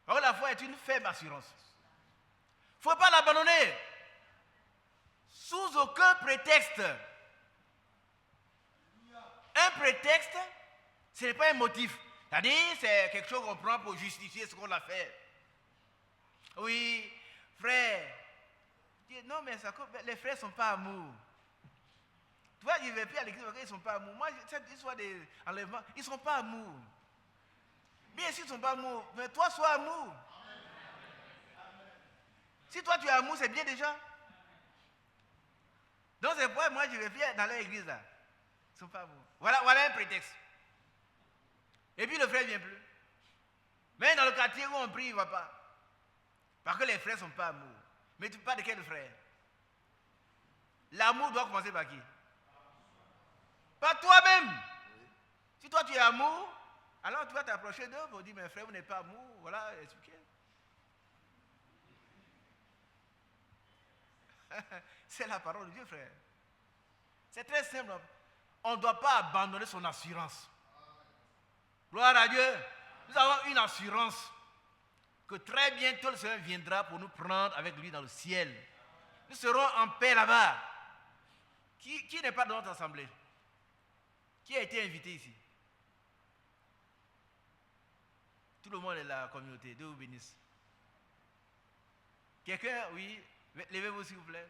Parce que la foi est une faible assurance. Il ne faut pas l'abandonner. Sous aucun prétexte. Un prétexte, ce n'est pas un motif. C'est-à-dire, c'est quelque chose qu'on prend pour justifier ce qu'on a fait. Oui, frère. Non, mais ça, les frères ne sont pas amour. Tu vois, je ne vais plus à l'église parce qu'ils ne sont pas amour. Moi, cette histoire d'enlèvement, ils ne sont pas amour. Bien sûr, ils ne sont pas amour. Mais toi, sois amour. Si toi, tu es amour, c'est bien déjà. Donc, c'est pourquoi moi, je ne vais plus dans leur église là. Ils ne sont pas amour. Voilà un prétexte. Et puis, le frère ne vient plus. Mais dans le quartier où on prie, il ne va pas. Parce que les frères ne sont pas amour. Mais tu parles de quel frère? L'amour doit commencer par qui? Par toi-même. Si toi tu es amour, alors tu vas t'approcher d'eux pour dire, mais frère, vous n'êtes pas amour. Voilà, expliquez. C'est la parole de Dieu, frère. C'est très simple. On ne doit pas abandonner son assurance. Gloire à Dieu. Nous avons une assurance que très bientôt le Seigneur viendra pour nous prendre avec lui dans le ciel. Nous serons en paix là-bas. Qui n'est pas dans notre assemblée? Qui a été invité ici? Tout le monde est là, la communauté. Dieu vous bénisse. Quelqu'un, oui, levez-vous s'il vous plaît.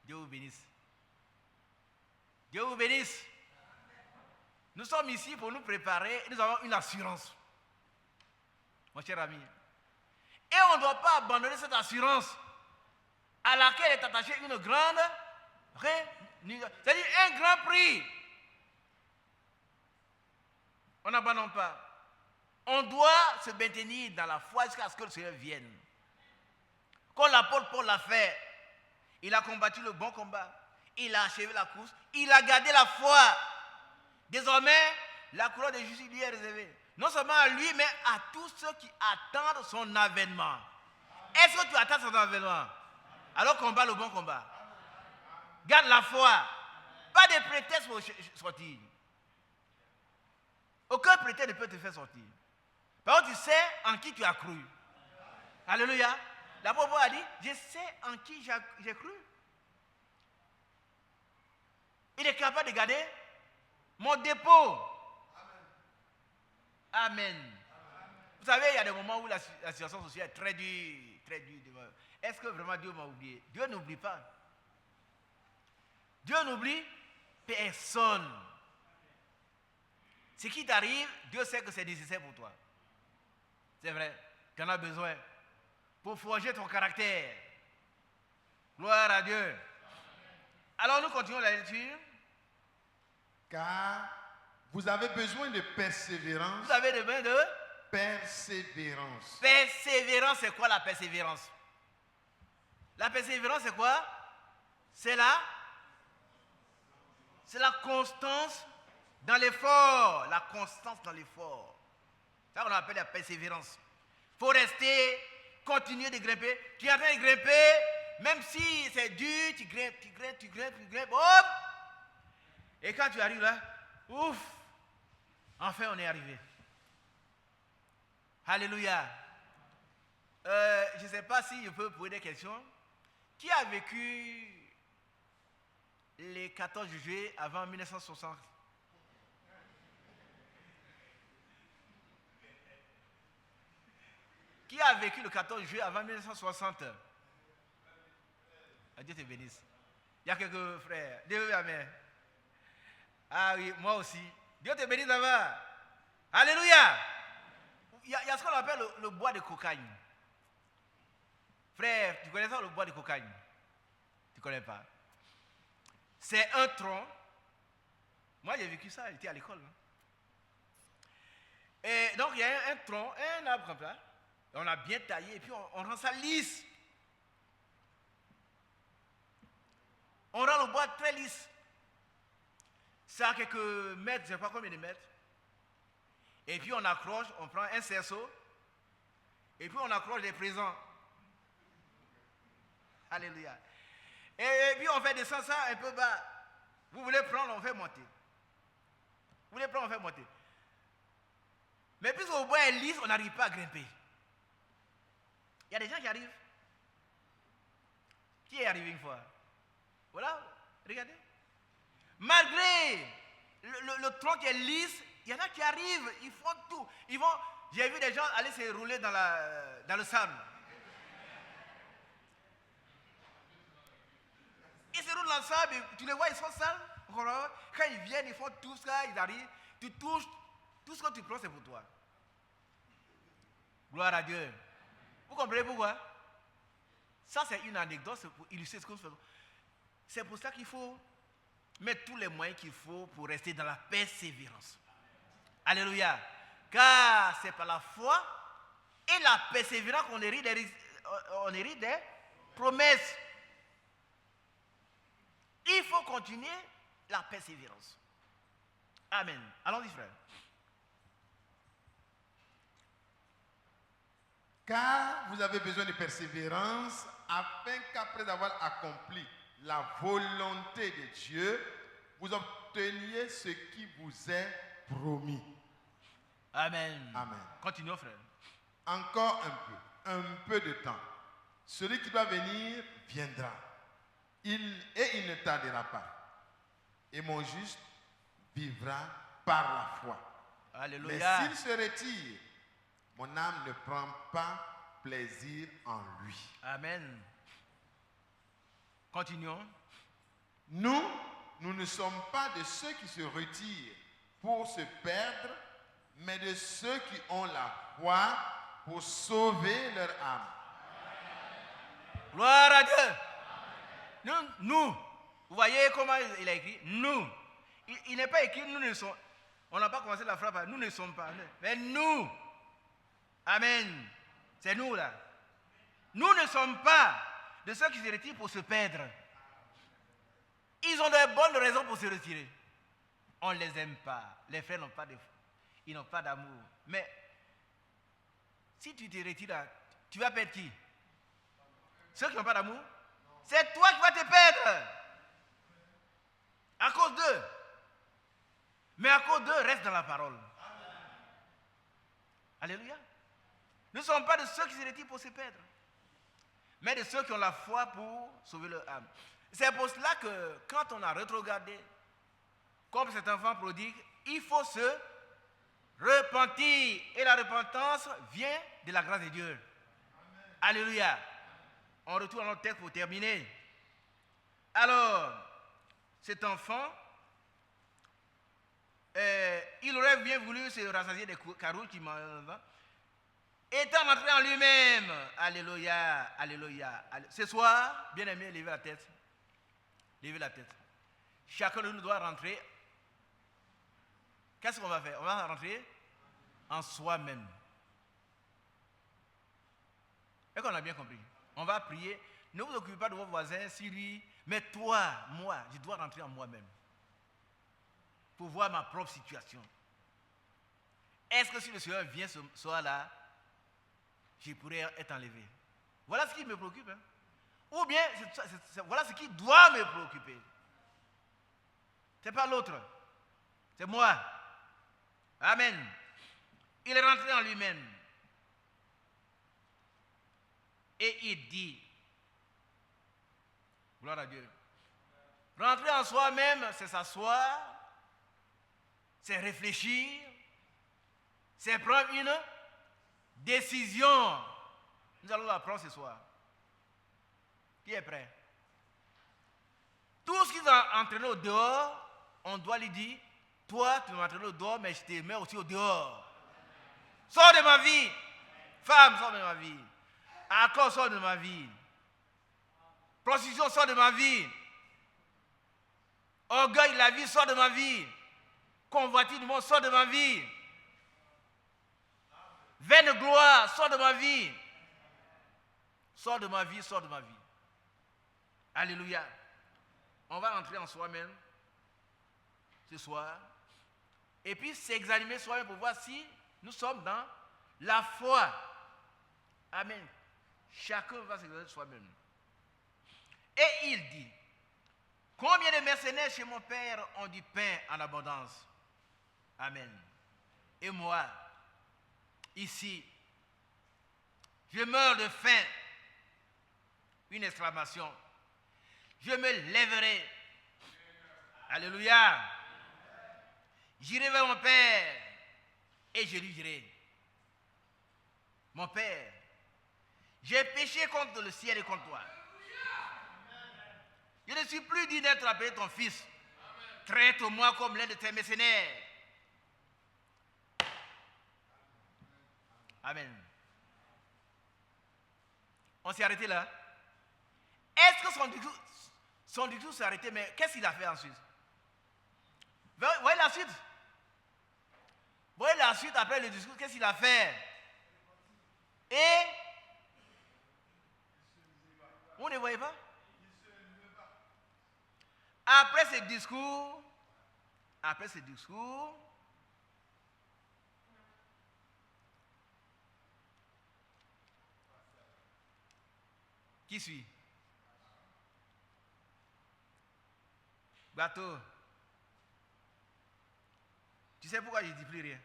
Dieu vous bénisse. Dieu vous bénisse. Nous sommes ici pour nous préparer et nous avons une assurance. Mon cher ami, Et on ne doit pas abandonner cette assurance à laquelle est attachée une grande rémunération. C'est-à-dire un grand prix. On n'abandonne pas. On doit se maintenir dans la foi jusqu'à ce que le Seigneur vienne. Quand l'apôtre Paul l'a fait, il a combattu le bon combat. Il a achevé la course. Il a gardé la foi. Désormais, la couronne de justice lui est réservée. Non seulement à lui, mais à tous ceux qui attendent son avènement. Est-ce que tu attends son avènement? Alors combat le bon combat. Garde la foi. Pas de prétexte pour sortir. Aucun prétexte ne peut te faire sortir. Par contre, tu sais en qui tu as cru. Alléluia. L'apôtre Paul a dit, je sais en qui j'ai cru. Il est capable de garder mon dépôt. Amen. Vous savez, il y a des moments où la situation sociale est très dure, très dure. Est-ce que vraiment Dieu m'a oublié? Dieu n'oublie pas. Dieu n'oublie personne. Ce qui t'arrive, Dieu sait que c'est nécessaire pour toi. C'est vrai, tu en as besoin pour forger ton caractère. Gloire à Dieu. Alors nous continuons la lecture. Car vous avez besoin de persévérance. Vous avez besoin de persévérance. Persévérance, c'est quoi la persévérance? La persévérance, c'est quoi? C'est la constance dans l'effort. La constance dans l'effort. C'est ça qu'on appelle la persévérance. Il faut rester, continuer de grimper. Tu es en train de grimper, même si c'est dur, tu grimpes, hop! Et quand tu arrives là, ouf! Enfin, on est arrivé. Alléluia. Je ne sais pas si je peux poser des questions. Qui a vécu les 14 juillet avant 1960? Qui a vécu le 14 juillet avant 1960? Dieu te bénisse. Il y a quelques frères. Dieu amen. Ah oui, moi aussi. Dieu te bénisse là-bas. Alléluia. Il y a ce qu'on appelle le bois de cocagne. Frère, tu connais ça, le bois de cocagne? Tu ne connais pas? C'est un tronc. Moi, j'ai vécu ça, j'étais à l'école. Et donc, il y a un tronc, un arbre comme ça. On a bien taillé et puis on rend ça lisse. On rend le bois très lisse. Ça a quelques mètres, je ne sais pas combien de mètres. Et puis on accroche, on prend un cerceau. Et puis on accroche des présents. Alléluia. Et puis on fait descendre ça un peu bas. Vous voulez prendre, on fait monter. Vous voulez prendre, on fait monter. Mais puisque le bois est lisse, on n'arrive pas à grimper. Il y a des gens qui arrivent. Qui est arrivé une fois? Voilà, regardez. Malgré le tronc qui est lisse, il y en a qui arrivent, ils font tout. J'ai vu des gens aller se rouler dans le sable. Ils se roulent dans le sable, tu les vois, ils sont sales. Quand ils viennent, ils font tout ça, ils arrivent, tu touches, tout ce que tu prends, c'est pour toi. Gloire à Dieu. Vous comprenez pourquoi? Ça, c'est une anecdote, c'est pour illustrer ce que nous faisons. C'est pour ça qu'il faut mettre tous les moyens qu'il faut pour rester dans la persévérance. Alléluia. Car c'est par la foi et la persévérance qu'on hérite des promesses. Il faut continuer la persévérance. Amen. Allons-y, frère. Car vous avez besoin de persévérance afin qu'après avoir accompli la volonté de Dieu, vous obteniez ce qui vous est promis. Amen. Amen. Continuons, frère. Encore un peu de temps. Celui qui doit venir viendra. Il ne tardera pas. Et mon juste vivra par la foi. Alléluia. Mais s'il se retire, mon âme ne prend pas plaisir en lui. Amen. Continuons. Nous ne sommes pas de ceux qui se retirent pour se perdre, mais de ceux qui ont la foi pour sauver leur âme. Gloire à Dieu. Nous, vous voyez comment il a écrit nous. Il n'est pas écrit nous ne sommes. On n'a pas commencé la phrase par nous ne sommes pas. Mais nous. Amen. C'est nous là. Nous ne sommes pas de ceux qui se retirent pour se perdre. Ils ont de bonnes raisons pour se retirer. On ne les aime pas. Les frères n'ont pas de, ils n'ont pas d'amour. Mais si tu te retires là, tu vas perdre qui? Ceux qui n'ont pas d'amour? C'est toi qui vas te perdre. À cause d'eux. Mais à cause d'eux, reste dans la parole. Alléluia. Nous ne sommes pas de ceux qui se retirent pour se perdre, mais de ceux qui ont la foi pour sauver leur âme. C'est pour cela que quand on a rétrogradé, comme cet enfant prodigue, il faut se repentir. Et la repentance vient de la grâce de Dieu. Amen. Alléluia. On retourne à notre texte pour terminer. Alors, cet enfant, il aurait bien voulu se rassasier des carottes qui mangent. Étant rentré en lui-même, alléluia, alléluia. Ce soir, bien aimé, levez la tête. Levez la tête. Chacun de nous doit rentrer. Qu'est-ce qu'on va faire? On va rentrer en soi-même. Est-ce qu'on a bien compris? On va prier. Ne vous occupez pas de vos voisins, si lui, mais toi, moi, je dois rentrer en moi-même pour voir ma propre situation. Est-ce que si le Seigneur vient ce soir-là, je pourrais être enlevé? Voilà ce qui me préoccupe. Hein. Ou bien, voilà ce qui doit me préoccuper. Ce n'est pas l'autre. C'est moi. Amen. Il est rentré en lui-même. Et il dit, gloire à Dieu, rentrer en soi-même, c'est s'asseoir, c'est réfléchir, c'est prendre une décision. Nous allons la prendre ce soir. Qui est prêt? Tout ce qui va entraîner au dehors, on doit lui dire, toi tu m'entraînes au dehors, mais je te mets aussi au dehors. Sors de ma vie. Femme, sors de ma vie. Accord, sors de ma vie. Prostitution, sors de ma vie. Orgueil de la vie, sors de ma vie. Convoitise du monde, sors de ma vie. Vaine gloire, sors de ma vie. Sors de ma vie, sors de ma vie. Alléluia. On va rentrer en soi-même ce soir. Et puis s'examiner soi-même pour voir si nous sommes dans la foi. Amen. Chacun va s'examiner soi-même. Et il dit, combien de mercenaires chez mon père ont du pain en abondance? Amen. Et moi, ici, je meurs de faim. Une exclamation. Je me lèverai. Alléluia. J'irai vers mon père et je lui dirai, mon père, j'ai péché contre le ciel et contre toi. Je ne suis plus digne d'être appelé ton fils. Traite-moi comme l'un de tes mercenaires. Amen. On s'est arrêté là. Est-ce que son discours s'est arrêté, mais qu'est-ce qu'il a fait ensuite? Voyez la suite. Voyez la suite après le discours, qu'est-ce qu'il a fait? Et vous ne voyez pas? Après ce discours, qui suit? Bateau. Tu sais pourquoi je ne dis plus rien?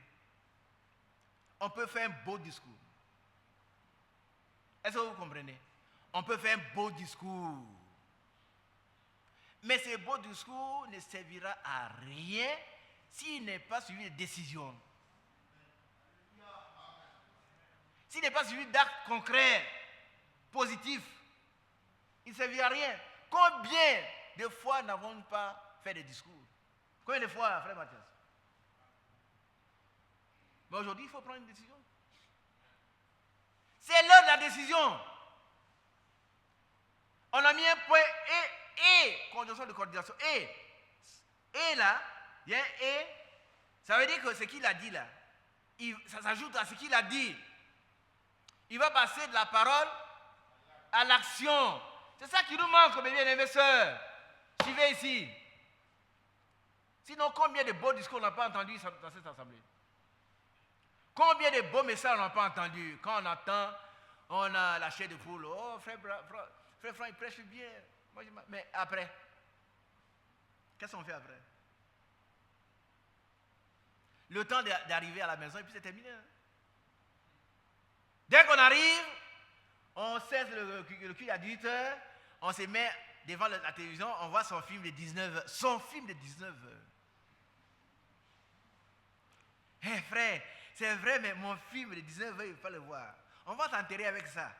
On peut faire un beau discours. Est-ce que vous comprenez? On peut faire un beau discours. Mais ce beau discours ne servira à rien s'il n'est pas suivi de décisions. S'il n'est pas suivi d'actes concrets, positifs, il ne servira à rien. Combien de fois n'avons-nous pas fait des discours? Combien de fois, frère Mathias? Mais aujourd'hui, il faut prendre une décision. C'est l'heure de la décision. On a mis un point et, conjonction de coordination, et là, il y a un et, ça veut dire que ce qu'il a dit là, ça s'ajoute à ce qu'il a dit. Il va passer de la parole à l'action. C'est ça qui nous manque, mes bien-aimés sœurs. Suivez ici. Sinon, combien de beaux discours on n'a pas entendus dans cette assemblée? Combien de beaux messages on n'a pas entendus? Quand on entend, on a la chair de poule. Oh, frère Franck, il prêche bien. Mais après, qu'est-ce qu'on fait après? Le temps d'arriver à la maison, et puis c'est terminé. Dès qu'on arrive, on cesse le culte à 18h, on se met devant la télévision, on voit son film de 19h. Son film de 19h. Hé frère, c'est vrai, mais mon film de 19h, il ne faut pas le voir. On va t'enterrer avec ça.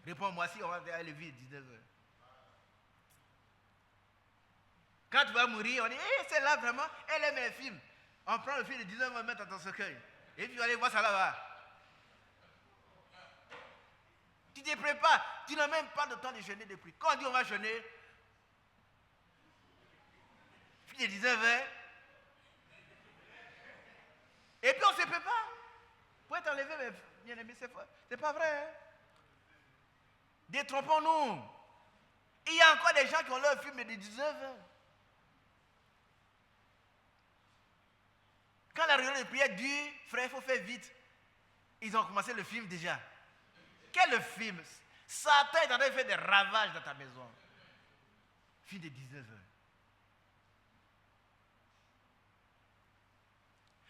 Réponds-moi si on va faire le film de 19h. Quand tu vas mourir, on dit, c'est là vraiment, elle aime les films. On prend le film de 19h, on va le mettre dans ton cercueil. Et puis tu vas aller voir ça là-bas. Tu te prépares, tu n'as même pas de temps de jeûner depuis. Quand on dit on va jeûner, puis il est 19h, et puis on se prépare pour être enlevé, mais bien aimé, c'est pas vrai. Hein? Détrompons-nous. Il y a encore des gens qui ont leur film de 19h. Quand la réunion de prière dure, frère, il faut faire vite. Ils ont commencé le film déjà. Quel film? Satan est en train de faire des ravages dans ta maison. Film de 19h.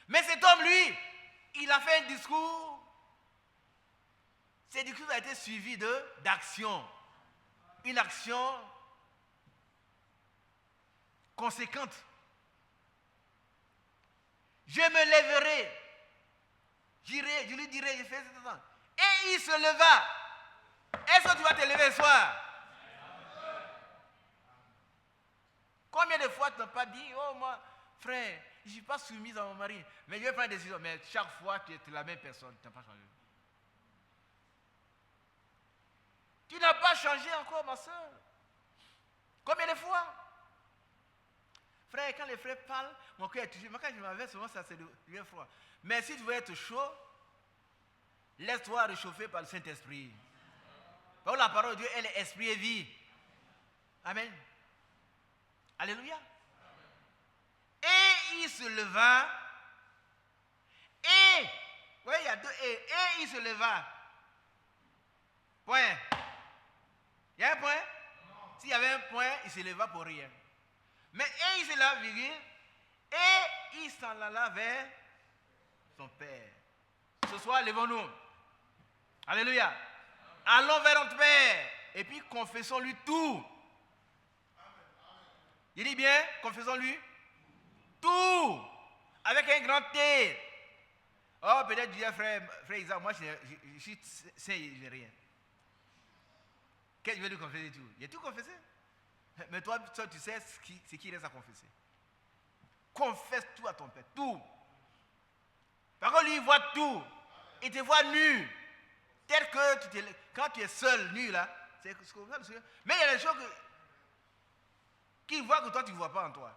Mais cet homme, lui, il a fait un discours. Ce discours a été suivi d'action. Une action conséquente. Je me lèverai. Je lui dirai, je fais ça. Et il se leva. Est-ce que tu vas te lever ce soir? Combien de fois tu n'as pas dit, oh moi, frère, je ne suis pas soumise à mon mari, mais je vais prendre une décision. Mais chaque fois, tu es la même personne, tu n'as pas changé. Tu n'as pas changé encore, ma soeur. Combien de fois? Frère, quand les frères parlent, mon cœur est touché. Moi, quand je m'avais souvent, ça c'est le froid. Mais si tu veux être chaud, laisse-toi réchauffer par le Saint-Esprit. Parce que la parole de Dieu, elle est esprit et vie. Amen. Alléluia. Et il se leva. Et, oui, il y a deux et il se leva. Point. Il y a un point? S'il y avait un point, il se leva pour rien. Mais et il se leva, virgule, et il s'en alla vers son Père. Ce soir, levons-nous. Alléluia. Allons vers notre Père. Et puis confessons-lui tout. Il dit bien, confessons-lui tout. Avec un grand T. Oh, peut-être dire, frère Isaac, moi je suis saint, je n'ai rien. Qu'est-ce que je vais lui confesser tout? Il a tout confessé. Mais toi, tu sais ce qui reste à confesser. Confesse tout à ton Père, tout. Par contre, lui, il voit tout. Il te voit nu. Tel que quand tu es seul, nu, là, c'est comme ça. Mais il y a des choses qu'il voit que toi, tu ne vois pas en toi.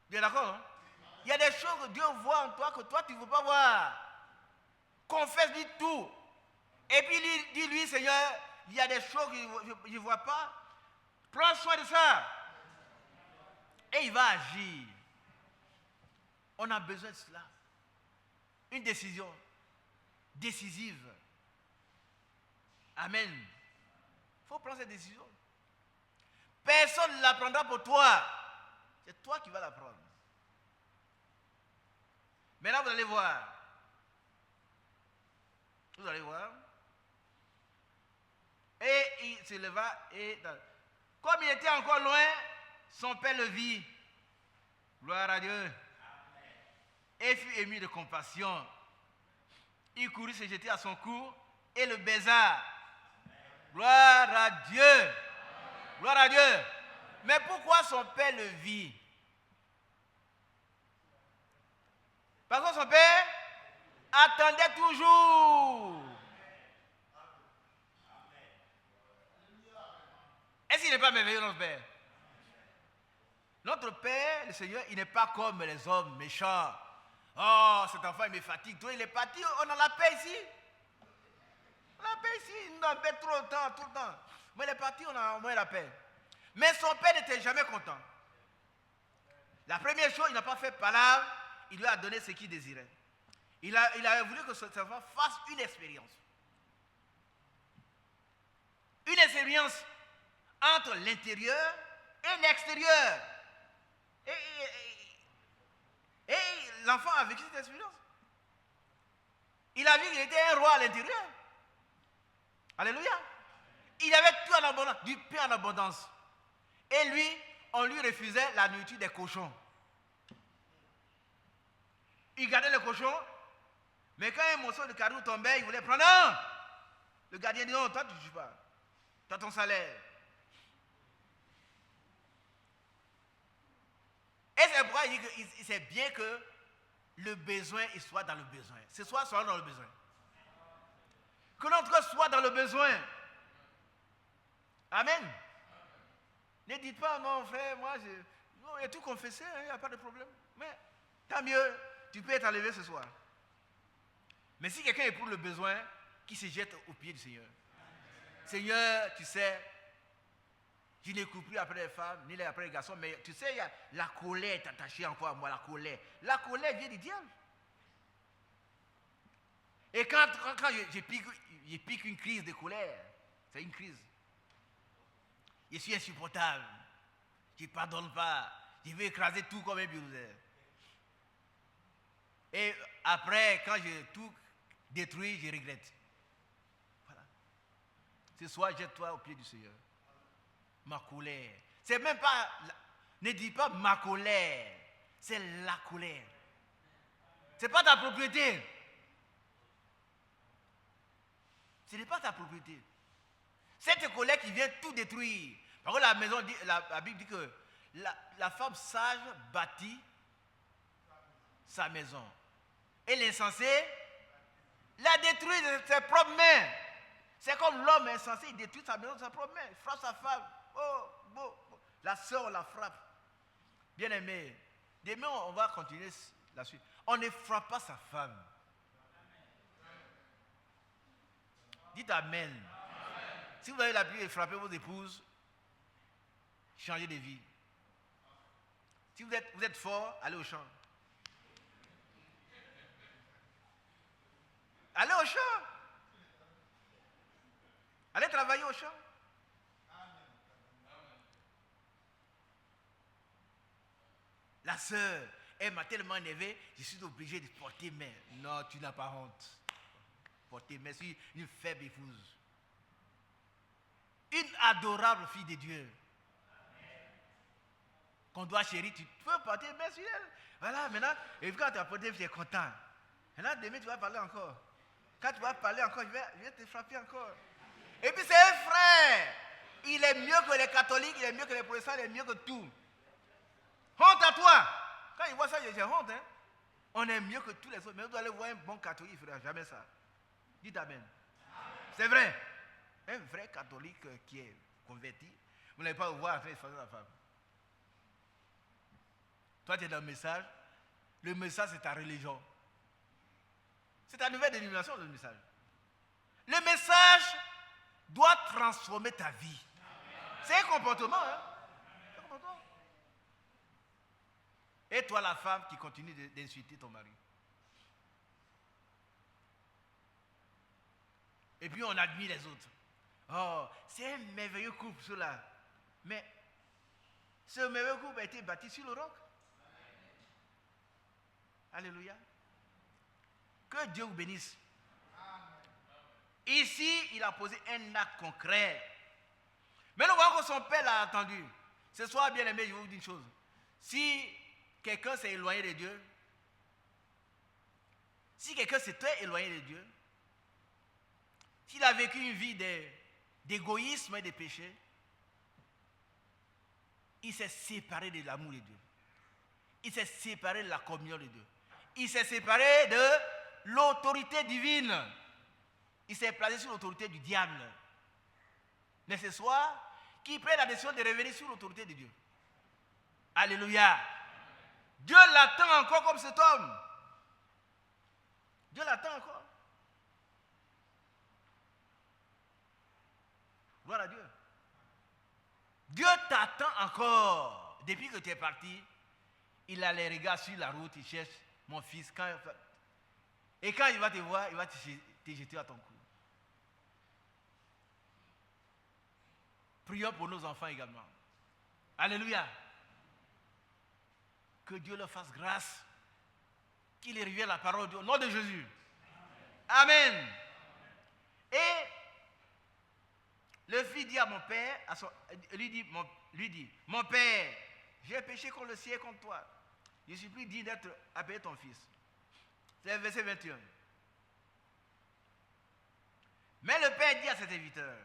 Tu es d'accord, hein? Il y a des choses que Dieu voit en toi que toi, tu ne veux pas voir. Confesse-lui tout. Et puis, dis-lui, Seigneur, il y a des choses que je ne vois pas. Prends soin de ça. Et il va agir. On a besoin de cela. Une décision décisive. Amen. Il faut prendre cette décision. Personne ne la prendra pour toi. C'est toi qui vas la prendre. Maintenant, vous allez voir. Vous allez voir. Et il se leva et comme il était encore loin, son père le vit. Gloire à Dieu. Et fut ému de compassion. Il courut se jeter à son cou et le baisa. Gloire à Dieu. Gloire à Dieu. Mais pourquoi son père le vit? Parce que son père Attendez toujours. Est-ce qu'il n'est pas merveilleux, notre Père? Notre Père, le Seigneur, il n'est pas comme les hommes méchants. Oh, cet enfant, il me fatigue. Toi, il est parti, on a la paix ici. On a la paix ici, il nous embête tout le temps. Mais il est parti, on a au moins la paix. Mais son père n'était jamais content. La première chose, il n'a pas fait palabre, il lui a donné ce qu'il désirait. Il avait voulu que cet enfant fasse une expérience. Une expérience entre l'intérieur et l'extérieur. Et l'enfant a vécu cette expérience. Il a vu qu'il était un roi à l'intérieur. Alléluia. Il avait tout en abondance, du pain en abondance. Et lui, on lui refusait la nourriture des cochons. Il gardait les cochons, mais quand un morceau de carreau tombait, il voulait prendre un. Le gardien dit non, toi tu ne touches pas. Tu as ton salaire. Et c'est pourquoi il dit que c'est bien que le besoin il soit dans le besoin. Ce soit dans le besoin. Que notre cœur soit dans le besoin. Amen. Ne dites pas, non frère, moi, non, il y a tout confessé, il n'y a pas de problème. Mais tant mieux, tu peux être enlevé ce soir. Mais si quelqu'un éprouve le besoin, qu'il se jette aux pieds du Seigneur. Seigneur, tu sais, je ne cours plus après les femmes, ni après les garçons, mais tu sais, la colère est attachée encore à moi, la colère. La colère vient du diable. Et quand je pique une crise de colère, c'est une crise. Je suis insupportable. Je ne pardonne pas. Je vais écraser tout comme un bulldozer. Et après, quand j'ai tout détruit, je regrette. Voilà. Ce soir, jette-toi au pied du Seigneur. Ma colère. C'est même pas. Ne dis pas ma colère. C'est la colère. Ce n'est pas ta propriété. Ce n'est pas ta propriété. Cette colère qui vient tout détruire. Par contre, la Bible dit que la femme sage bâtit sa maison. Et l'insensé la détruit de ses propres mains. C'est comme l'homme insensé, il détruit sa maison de sa propre main. Il frappe sa femme. Oh, bon. La sœur, on la frappe. Bien aimé, demain on va continuer la suite. On ne frappe pas sa femme. Dites Amen. Amen. Si vous avez l'habitude de frapper vos épouses, changez de vie. Si vous êtes fort, allez au champ. Allez au champ. Allez travailler au champ. La sœur, elle m'a tellement énervé, je suis obligé de porter main. Non, tu n'as pas honte. Porter main, c'est une faible épouse. Une adorable fille de Dieu. Qu'on doit chérir, tu peux porter main sur elle. Voilà, maintenant, et quand tu as porté, tu es content. Maintenant, demain, tu vas parler encore. Quand tu vas parler encore, je vais te frapper encore. Et puis, c'est un frère. Il est mieux que les catholiques, il est mieux que les protestants, il est mieux que tout. Honte à toi. Quand il voit ça, j'ai honte. Hein? On est mieux que tous les autres. Mais vous doit aller voir un bon catholique, il ne fera jamais ça. Dites Amen. C'est vrai. Un vrai catholique qui est converti, vous n'allez pas le voir en train de faire sa femme. Toi, tu es dans le message. Le message, c'est ta religion. C'est ta nouvelle dénomination, le message. Le message doit transformer ta vie. C'est un comportement. Hein? C'est un comportement. Et toi, la femme qui continue d'insulter ton mari. Et puis, on admire les autres. Oh, c'est un merveilleux couple, cela. Mais ce merveilleux couple a été bâti sur le roc. Alléluia. Que Dieu vous bénisse. Ici, il a posé un acte concret. Mais nous voyons que son père l'a attendu. Ce soir, bien aimé, je vais vous dire une chose. Si quelqu'un s'est éloigné de Dieu, si quelqu'un s'est très éloigné de Dieu, s'il a vécu une vie d'égoïsme et de péché, il s'est séparé de l'amour de Dieu. Il s'est séparé de la communion de Dieu. Il s'est séparé de l'autorité divine. Il s'est placé sur l'autorité du diable. Mais ce soir, qui prend la décision de revenir sur l'autorité de Dieu. Alléluia. Dieu l'attend encore comme cet homme. Dieu l'attend encore. Gloire à Dieu. Dieu t'attend encore. Depuis que tu es parti, il a les regards sur la route, il cherche mon fils. Et quand il va te voir, il va te jeter à ton cou. Prions pour nos enfants également. Alléluia. Que Dieu leur fasse grâce. Qu'il révèle la parole de Dieu au nom de Jésus. Amen. Et le fils dit à mon père, lui dit, mon père, j'ai péché contre le ciel et contre toi. Je suis plus digne d'être appelé ton fils. C'est le verset 21. Mais le père dit à ses serviteurs,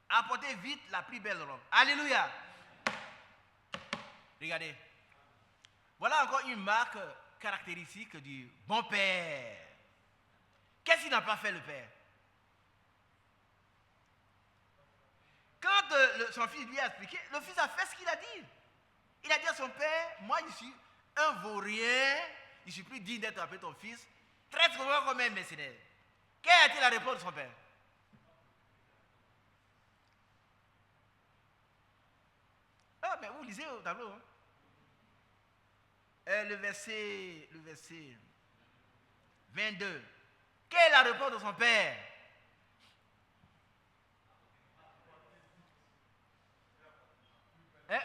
apportez vite la plus belle robe. Alléluia. Regardez. Voilà encore une marque caractéristique du bon père. Qu'est-ce qu'il n'a pas fait le père? Quand son fils lui a expliqué, le fils a fait ce qu'il a dit. Il a dit à son père, moi je suis un vaurien, je ne suis plus digne d'être appelé ton fils, traite-moi comme un mercenaire. Quelle a été la réponse de son père? Ah, mais vous lisez au tableau. Hein? Le verset 22. Quelle est la réponse de son père?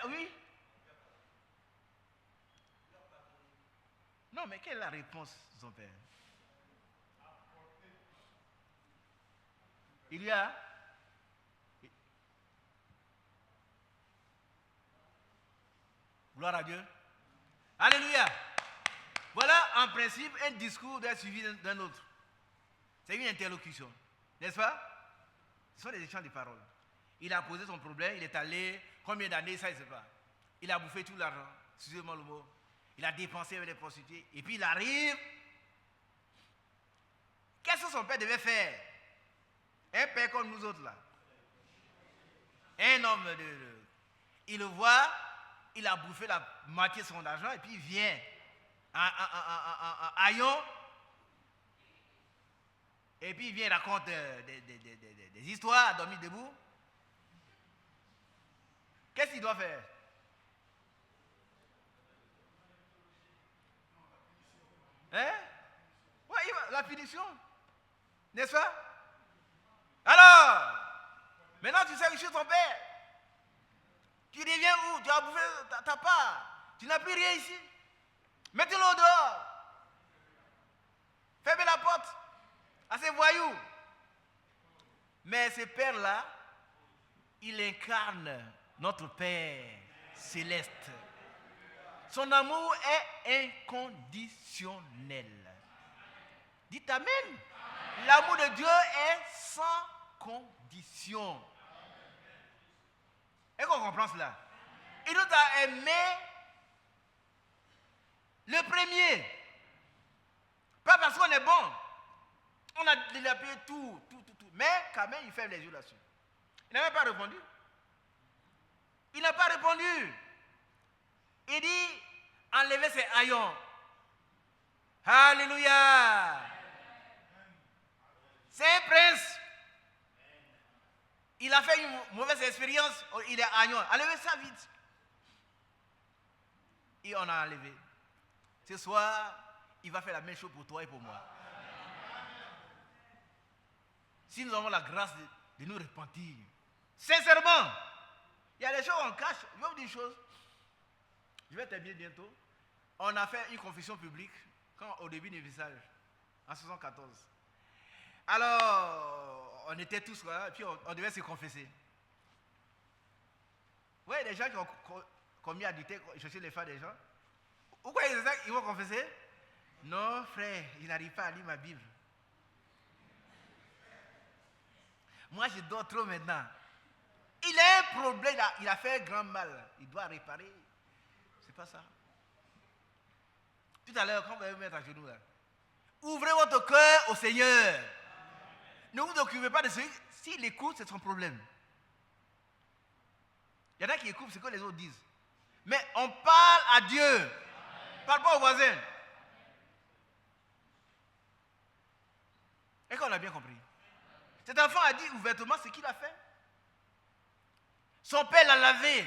Oui? Non, mais quelle est la réponse de son père? Il y a... Gloire à Dieu. Alléluia. Voilà en principe un discours d'un suivi d'un autre. C'est une interlocution. N'est-ce pas? Ce sont des échanges de paroles. Il a posé son problème, il est allé, combien d'années, ça, il ne sait pas. Il a bouffé tout l'argent, excusez-moi le mot. Il a dépensé avec les prostituées. Et puis il arrive. Qu'est-ce que son père devait faire? Un père comme nous autres là. Un homme il le voit, il a bouffé la moitié de son argent et puis il vient en haillon. Et puis il vient raconter des histoires, dormir debout. Qu'est-ce qu'il doit faire? Hein? Ouais, la punition. N'est-ce pas? Alors, maintenant tu sais que je suis ton père. Tu reviens où? Tu as bouffé ta part. Tu n'as plus rien ici. Mettez-le au dehors. Fermez la porte à ces voyous. Mais ce père-là, il incarne notre Père céleste. Son amour est inconditionnel. Dites Amen. L'amour de Dieu est sans condition. Est-ce qu'on comprend cela? Il nous a aimé le premier. Pas parce qu'on est bon. On a délapé tout. Mais quand même, il ferme les yeux là-dessus. Il n'a même pas répondu. Il n'a pas répondu. Il dit, enlevez ses haillons. Alléluia. C'est un prince. Il a fait une mauvaise expérience. Il est haillon. Enlevez ça vite. Et on a enlevé. Ce soir, il va faire la même chose pour toi et pour moi. Si nous avons la grâce de nous repentir, sincèrement, il y a des choses qu'on cache. Je vais vous dire une chose. Je vais terminer bientôt. On a fait une confession publique au début du visage, en 1974. Alors, on était tous là, et puis on devait se confesser. Vous voyez, les gens qui ont commis adultère, chercher les femmes des gens. Vous croyez qu'ils vont confesser? Non, frère, je n'arrive pas à lire ma Bible. Moi, je dors trop maintenant. Il a un problème, il a fait un grand mal. Il doit réparer. C'est pas ça. Tout à l'heure, quand vous allez vous mettre à genoux là, Ouvrez votre cœur au Seigneur. Ne vous occupez pas de celui. S'il écoute, c'est son problème. Il y en a qui écoutent ce que les autres disent. Mais on parle à Dieu. Parle pas au voisin. Est-ce qu'on a bien compris? Cet enfant a dit ouvertement ce qu'il a fait. Son père l'a lavé.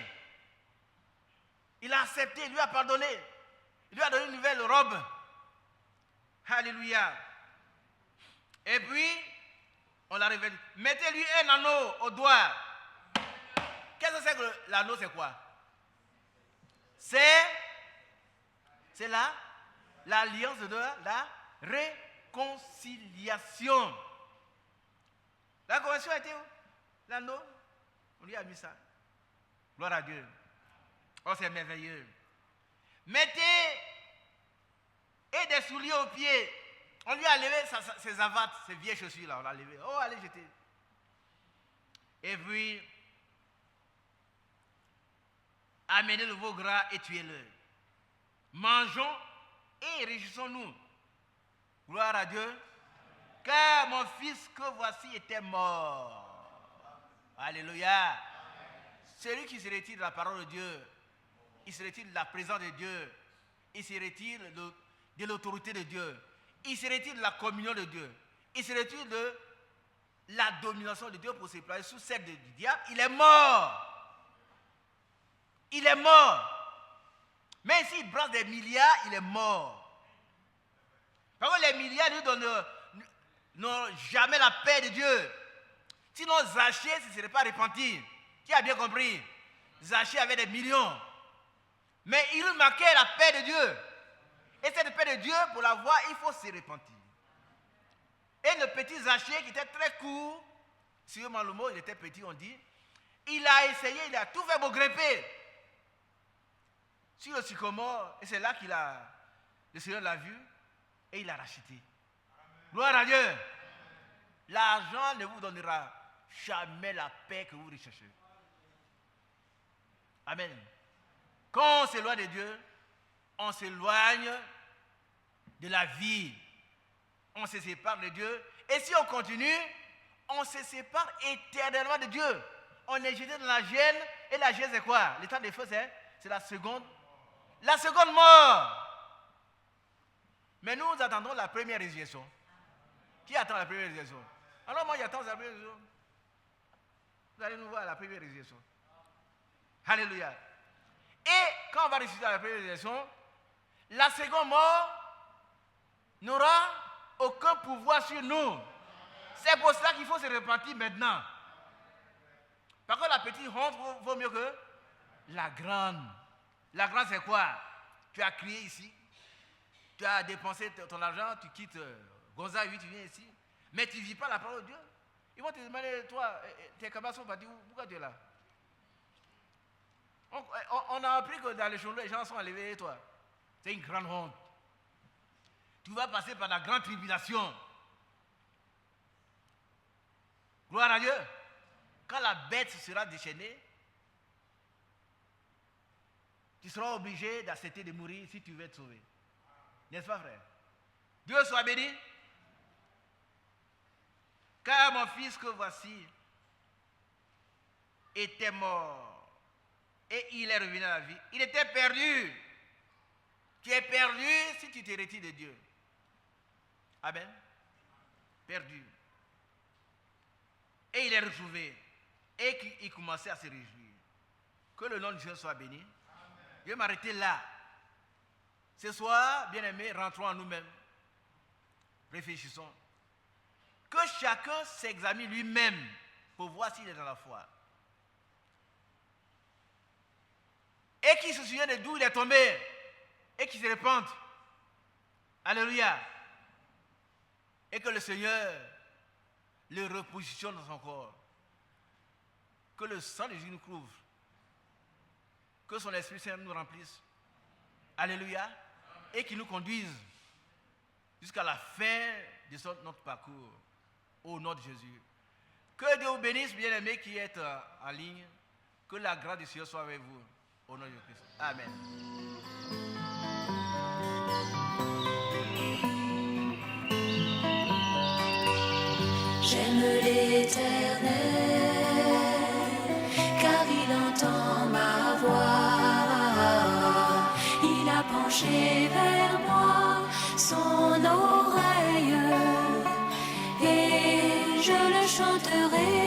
Il a accepté, il lui a pardonné. Il lui a donné une nouvelle robe. Alléluia. Et puis, on l'a révélé. Mettez-lui un anneau au doigt. Qu'est-ce que c'est que l'anneau, c'est quoi? C'est l'alliance de la réconciliation. La convention a été où? L'anneau. On lui a mis ça. Gloire à Dieu. Oh, c'est merveilleux. Mettez et des souliers aux pieds. On lui a levé ses avates, ses vieilles chaussures là. On l'a levé. Oh, allez jeter. Et puis, amenez le veau gras et tuez-le. Mangeons et réjouissons-nous. Gloire à Dieu. Car mon fils que voici était mort. Alléluia. Celui qui se retire de la parole de Dieu, il se retire de la présence de Dieu, il se retire de l'autorité de Dieu, il se retire de la communion de Dieu, il se retire de la domination de Dieu pour se placer sous celle du diable, il est mort. Il est mort. Même s'il brasse des milliards, il est mort. Parce que les milliards n'ont jamais la paix de Dieu. Sinon, Zachée ne se serait pas repenti. Qui a bien compris? Zachée avait des millions. Mais il lui manquait la paix de Dieu. Et cette paix de Dieu, pour l'avoir, il faut se repentir. Et le petit Zachée, qui était très court, sûrement le mot, il était petit, on dit, il a essayé, il a tout fait pour grimper sur le sycomore. Et c'est là le Seigneur l'a vu et il a racheté. Gloire à Dieu. L'argent ne vous donnera jamais la paix que vous recherchez. Amen. Quand on s'éloigne de Dieu, on s'éloigne de la vie. On se sépare de Dieu. Et si on continue, on se sépare éternellement de Dieu. On est jeté dans la gêne. Et la gêne, c'est quoi? L'état des feux, c'est la seconde mort. Mais nous attendons la première résurrection. Qui attend la première résurrection? Alors moi, j'attends la première résurrection. Vous allez nous voir la première résurrection. Alléluia. Et quand on va ressusciter à la première résurrection, la seconde mort n'aura aucun pouvoir sur nous. C'est pour cela qu'il faut se repentir maintenant. Parce que la petite honte vaut mieux que la grande. La grande, c'est quoi? Tu as crié ici, tu as dépensé ton argent, tu quittes Gonzague, tu viens ici, mais tu ne vis pas la parole de Dieu. Ils vont te demander, toi, tes camarades sont partis, pourquoi tu es là? On a appris que dans les journaux, les gens sont enlevés et toi. C'est une grande honte. Tu vas passer par la grande tribulation. Gloire à Dieu. Quand la bête sera déchaînée, tu seras obligé d'accepter de mourir si tu veux être sauvé. N'est-ce pas, frère? Dieu soit béni. Car mon fils que voici était mort et il est revenu à la vie. Il était perdu. Tu es perdu si tu te retires de Dieu. Amen. Perdu. Et il est retrouvé. Et il commençait à se réjouir. Que le nom de Dieu soit béni. Je vais m'arrêter là. Ce soir, bien-aimés, rentrons en nous-mêmes. Réfléchissons. Que chacun s'examine lui-même pour voir s'il est dans la foi. Et qu'il se souvienne de d'où il est tombé. Et qu'il se répande. Alléluia. Et que le Seigneur le repositionne dans son corps. Que le sang de Jésus nous couvre. Que son Esprit Saint nous remplisse. Alléluia. Et qu'il nous conduise jusqu'à la fin de notre parcours. Au nom de Jésus. Que Dieu vous bénisse, bien-aimés qui êtes en ligne. Que la grâce du Seigneur soit avec vous. Au nom de Christ. Amen. J'aime l'Éternel, car il entend ma voix. Il a penché vers moi son oreille, et je le chanterai